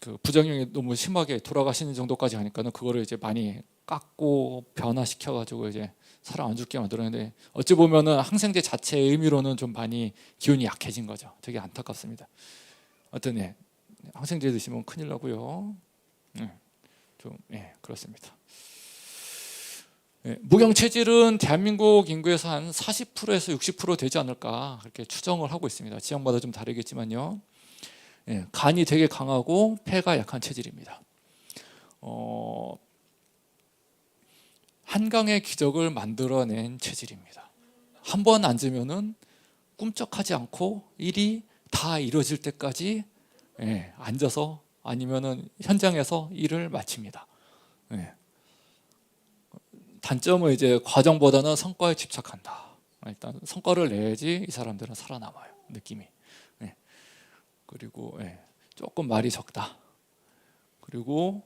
그 부작용이 너무 심하게 돌아가시는 정도까지 하니까는 그거를 이제 많이 깎고 변화시켜가지고 이제 사람 안 죽게 만들었는데 어찌 보면은 항생제 자체의 의미로는 좀 많이 기운이 약해진 거죠. 되게 안타깝습니다. 하여튼 예, 항생제 드시면 큰일 나고요. 좀 그렇습니다. 예, 목양 체질은 대한민국 인구에서 한 40%에서 60% 되지 않을까 그렇게 추정을 하고 있습니다. 지역마다 좀 다르겠지만요. 예, 간이 되게 강하고 폐가 약한 체질입니다. 한강의 기적을 만들어낸 체질입니다. 한 번 앉으면은 꿈쩍하지 않고 일이 다 이루어질 때까지 앉아서 아니면은 현장에서 일을 마칩니다. 단점은 이제 과정보다는 성과에 집착한다. 일단 성과를 내야지 이 사람들은 살아남아요. 느낌이. 그리고 조금 말이 적다. 그리고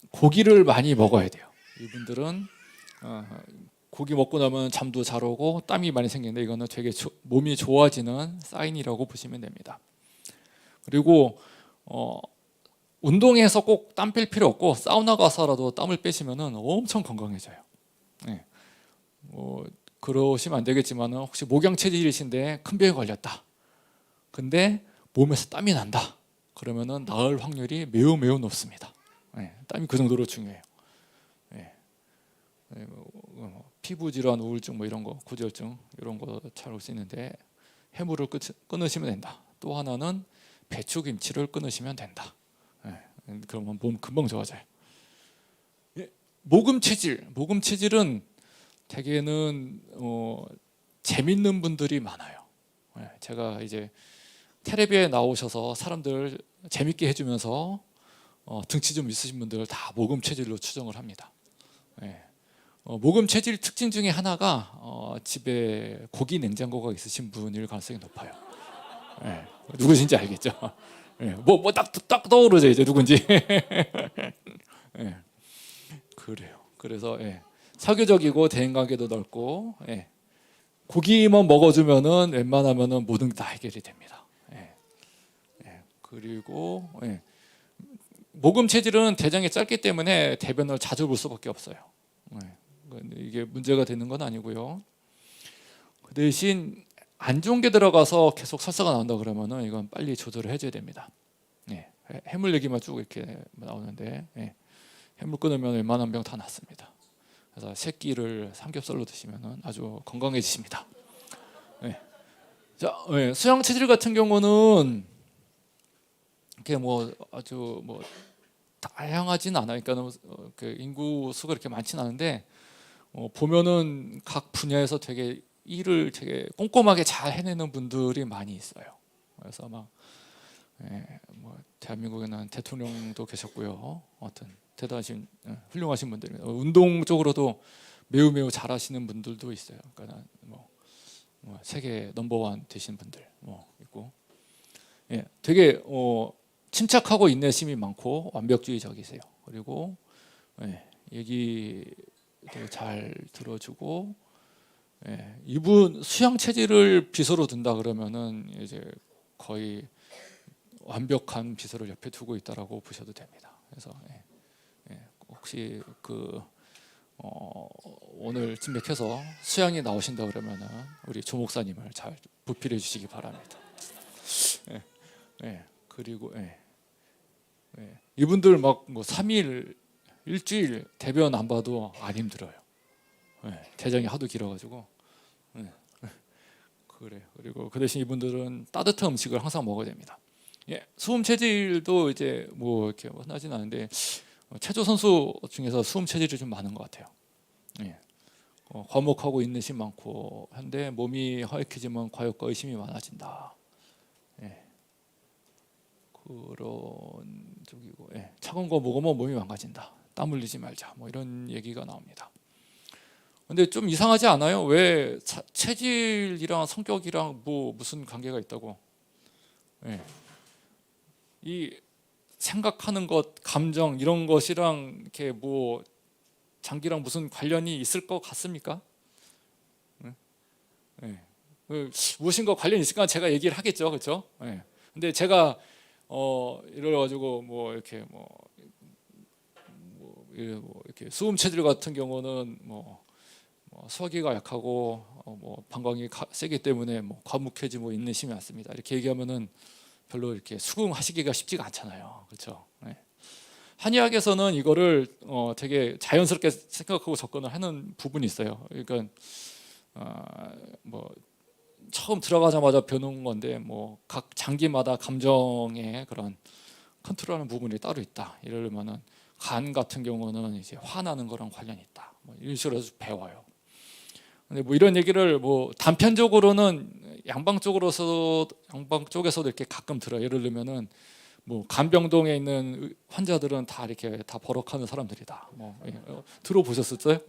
고기를 많이 먹어야 돼요. 이분들은 고기 먹고 나면 잠도 잘 오고 땀이 많이 생기는데 이거는 되게 몸이 좋아지는 사인이라고 보시면 됩니다. 그리고 운동해서 꼭 땀 뺄 필요 없고 사우나 가서라도 땀을 빼시면은 엄청 건강해져요. 그러시면 안 되겠지만 혹시 목양 체질이신데 큰 병에 걸렸다. 근데 몸에서 땀이 난다. 그러면은 나을 확률이 매우 높습니다. 땀이 그 정도로 중요해요. 피부 질환, 우울증 뭐 이런 거, 고지혈증 이런 거 잘 올 수 있는데 해물을 끊으시면 된다. 또 하나는 배추김치를 끊으시면 된다. 그러면 몸 금방 좋아져요. 모금 체질은 대개는 재밌는 분들이 많아요. 제가 이제 텔레비에 나오셔서 사람들 재밌게 해주면서 등치 좀 있으신 분들 다 모금 체질로 추정을 합니다. 모금 체질 특징 중에 하나가 집에 고기 냉장고가 있으신 분일 가능성이 높아요. 누구신지 알겠죠? 뭐 딱 떠오르죠 이제 누군지. 그래요. 그래서 사교적이고 대인관계도 넓고 고기만 먹어주면은 웬만하면은 모든 게 다 해결이 됩니다. 그리고 모금 체질은 대장이 짧기 때문에 대변을 자주 볼 수밖에 없어요. 이게 문제가 되는 건 아니고요. 그 대신 안 좋은 게 들어가서 계속 설사가 나온다 그러면은 이건 빨리 조절을 해줘야 됩니다. 해물 얘기만 쭉 이렇게 나오는데 해물 끊으면 웬만한 병 다 낫습니다. 그래서 새끼를 삼겹살로 드시면은 아주 건강해지십니다. 자, 수양 체질 같은 경우는 이렇게 뭐 아주 뭐 다양하진 않아요. 그러니까 그 인구 수가 그렇게 많지는 않은데 보면은 각 분야에서 되게 일을 되게 꼼꼼하게 잘 해내는 분들이 많이 있어요. 그래서 막 뭐 대한민국에는 대통령도 계셨고요. 어떤 대단하신 훌륭하신 분들입니다. 운동 쪽으로도 매우 잘하시는 분들도 있어요. 그러니까 뭐 세계 넘버원 되신 분들 뭐 있고, 되게 침착하고 인내심이 많고 완벽주의적이세요. 그리고 얘기도 잘 들어주고, 이분 수양 체질을 비서로 둔다 그러면은 이제 거의 완벽한 비서를 옆에 두고 있다라고 보셔도 됩니다. 그래서 혹시 오늘 진맥해서 수양이 나오신다 그러면은 우리 조 목사님을 잘 부필해 주시기 바랍니다. 그리고 이분들 막 뭐 3일 일주일 대변 안 봐도 안 힘들어요. 대장이 하도 길어가지고. 그래요. 그리고 그 대신 이분들은 따뜻한 음식을 항상 먹어야 됩니다. 수음 체질도 이제 뭐 이렇게 흔하진 않은데 체조 선수 중에서 수음 체질이 좀 많은 것 같아요. 과묵하고 인내심 많고 한데 몸이 허약해지면 과욕과 의심이 많아진다. 그런 쪽이고, 차가운 거 먹으면 몸이 망가진다. 땀 흘리지 말자. 뭐 이런 얘기가 나옵니다. 근데 좀 이상하지 않아요? 왜 체질이랑 성격이랑 뭐 무슨 관계가 있다고? 이 생각하는 것, 감정 이런 것이랑 이렇게 뭐 장기랑 무슨 관련이 있을 것 같습니까? 무엇인가 관련이 있을까 제가 얘기를 하겠죠, 그렇죠? 근데 제가 이래가지고 뭐 이렇게 이렇게 수음 체질 같은 경우는 뭐 소화기가 약하고 뭐 방광이 세기 때문에 뭐 과묵해지고 인내심이 많습니다. 이렇게 얘기하면은 별로 이렇게 수긍하시기가 쉽지가 않잖아요, 그렇죠? 한의학에서는 이거를 되게 자연스럽게 생각하고 접근을 하는 부분이 있어요. 그러니까 뭐 처음 들어가자마자 배우는 건데 뭐 각 장기마다 감정의 그런 컨트롤하는 부분이 따로 있다. 이러면은 간 같은 경우는 이제 화나는 거랑 관련이 있다. 뭐 이런 식으로 배워요. 근데 뭐 이런 얘기를 뭐 단편적으로는 양방 쪽에서도 이렇게 가끔 들어요. 예를 들면은 뭐 간병동에 있는 환자들은 다 이렇게 다 버럭하는 사람들이다. 뭐 들어보셨었어요?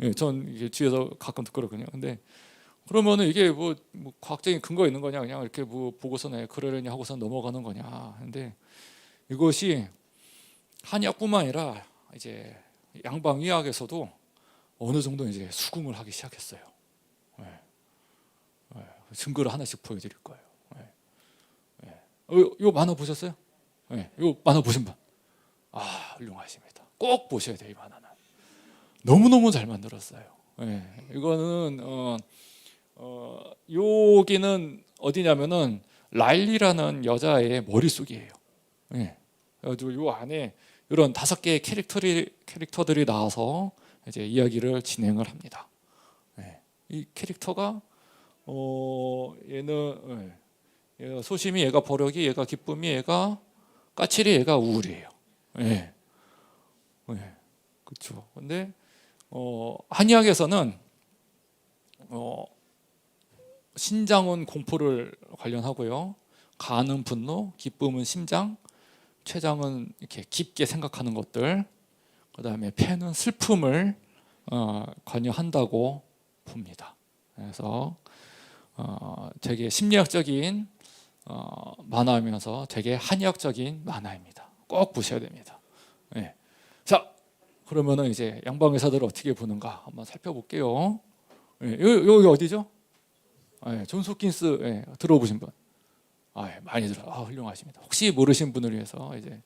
예, 전 이게 뒤에서 가끔 듣거든요. 근데 그러면은 이게 뭐 과학적인 근거 있는 거냐, 그냥 이렇게 뭐 보고서는 그러려니 하고서 넘어가는 거냐. 근데 이것이 한의학뿐만 아니라 이제 양방의학에서도 어느 정도 이제 수긍을 하기 시작했어요. 예, 증거를 하나씩 보여드릴 거예요. 이거 만화 보셨어요? 이거 만화 보신 분? 훌륭하십니다. 꼭 보셔야 돼요. 이 만화는 너무너무 잘 만들었어요. 이거는 여기는 어디냐면은 라일리라는 여자의 머릿속이에요. 그래가지고 요 안에 이런 5개의 캐릭터들이 나와서 이제 이야기를 진행을 합니다. 이 캐릭터가 얘는 얘가 소심이, 얘가 버럭이, 얘가 기쁨이, 얘가 까칠이, 얘가 우울이에요. 그렇죠. 근데 한의학에서는 신장은 공포를 관련하고요. 간은 분노, 기쁨은 심장, 췌장은 이렇게 깊게 생각하는 것들, 그다음에 폐는 슬픔을 관여한다고 봅니다. 그래서 되게 심리학적인 만화이면서 되게 한의학적인 만화입니다. 꼭 보셔야 됩니다. 자, 그러면은 이제 양방 의사들을 어떻게 보는가 한번 살펴볼게요. 여기 어디죠? 존 홉킨스 들어보신 분? 많이 들어. 훌륭하십니다. 혹시 모르신 분을 위해서 이제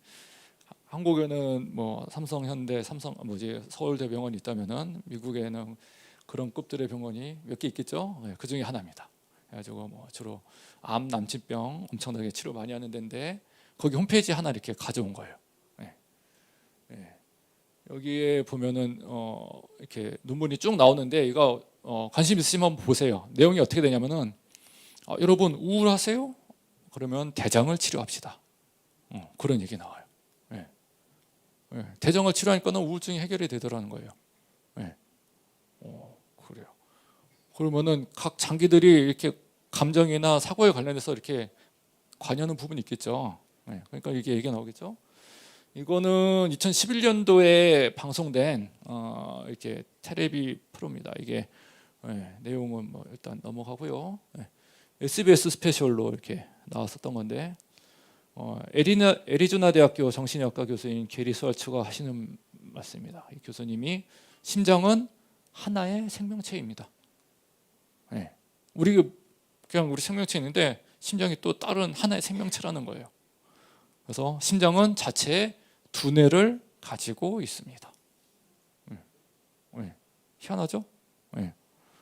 한국에는 뭐 삼성, 현대, 서울대병원이 있다면은 미국에는 그런 급들의 병원이 몇 개 있겠죠. 그 중에 하나입니다. 그래가지고 뭐 주로 암, 남친병 엄청나게 치료 많이 하는 데인데 거기 홈페이지 하나 이렇게 가져온 거예요. 여기에 보면은 이렇게 논문이 쭉 나오는데 이거 관심 있으시면 한번 보세요. 내용이 어떻게 되냐면은 여러분 우울하세요? 그러면 대장을 치료합시다. 그런 얘기 나와요. 대장을 치료하니까는 우울증이 해결이 되더라는 거예요. 그래요. 그러면은 각 장기들이 이렇게 감정이나 사고에 관련해서 이렇게 관여하는 부분이 있겠죠. 그러니까 이게 얘기가 나오겠죠. 이거는 2011년도에 방송된 이렇게 텔레비 프로입니다. 이게 내용은 뭐 일단 넘어가고요. SBS 스페셜로 이렇게 나왔었던 건데 애리조나 대학교 정신의학과 교수인 게리 스왈츠가 하시는 말씀입니다. 이 교수님이 심장은 하나의 생명체입니다. 우리 생명체 있는데 심장이 또 다른 하나의 생명체라는 거예요. 그래서 심장은 자체의 두뇌를 가지고 있습니다. 희한하죠?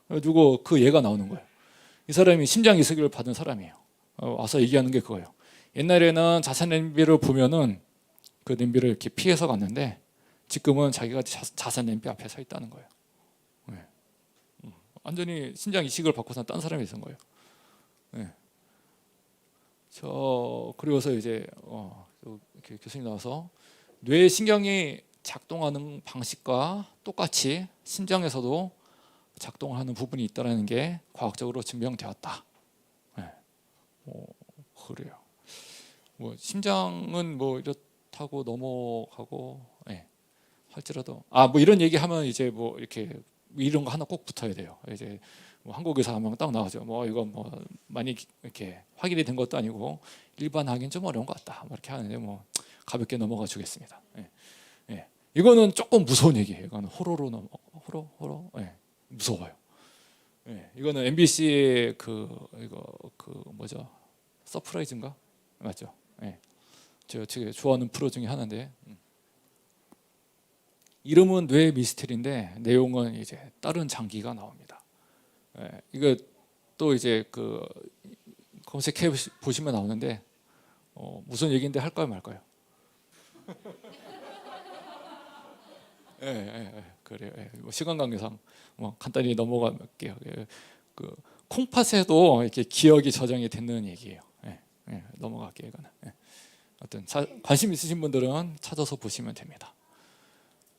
그리고 그 예가 나오는 거예요. 이 사람이 심장 이식을 받은 사람이에요. 와서 얘기하는 게 그거예요. 옛날에는 자산 냄비를 보면은 그 냄비를 이렇게 피해서 갔는데 지금은 자기가 자산 냄비 앞에 서 있다는 거예요. 완전히 심장 이식을 받고서 딴 사람이 있는 거예요. 그리고서 이제 이렇게 교수님 나와서 뇌 신경이 작동하는 방식과 똑같이 심장에서도 작동하는 부분이 있다는 게 과학적으로 증명되었다. 그래요. 뭐 심장은 뭐 이렇다고 넘어가고 할지라도 뭐 이런 얘기하면 이제 뭐 이렇게 이런 거 하나 꼭 붙어야 돼요. 이제 뭐 한국에서 하면 딱 나오죠. 뭐 이거 뭐 많이 이렇게 확인이 된 것도 아니고 일반 하긴 좀 어려운 것 같다. 뭐 이렇게 하는데 뭐 가볍게 넘어가 주겠습니다. 이거는 조금 무서운 얘기예요. 이거는 호러로 호러. 무서워요. 이거는 MBC의 이거 뭐죠? 서프라이즈인가? 맞죠? 제가 되게 좋아하는 프로 중에 하나인데 이름은 뇌 미스테리인데 내용은 이제 다른 장기가 나옵니다. 이거 또 이제 검색해 보시면 나오는데 무슨 얘기인데 할까요 말까요? 그래요. 뭐 시간 관계상 뭐 간단히 넘어갈게요. 콩팥에도 이렇게 기억이 저장이 되는 얘기예요. 넘어갈게요. 이거는. 어떤 관심 있으신 분들은 찾아서 보시면 됩니다.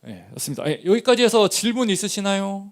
예, 맞습니다. 예, 여기까지 해서 질문 있으시나요?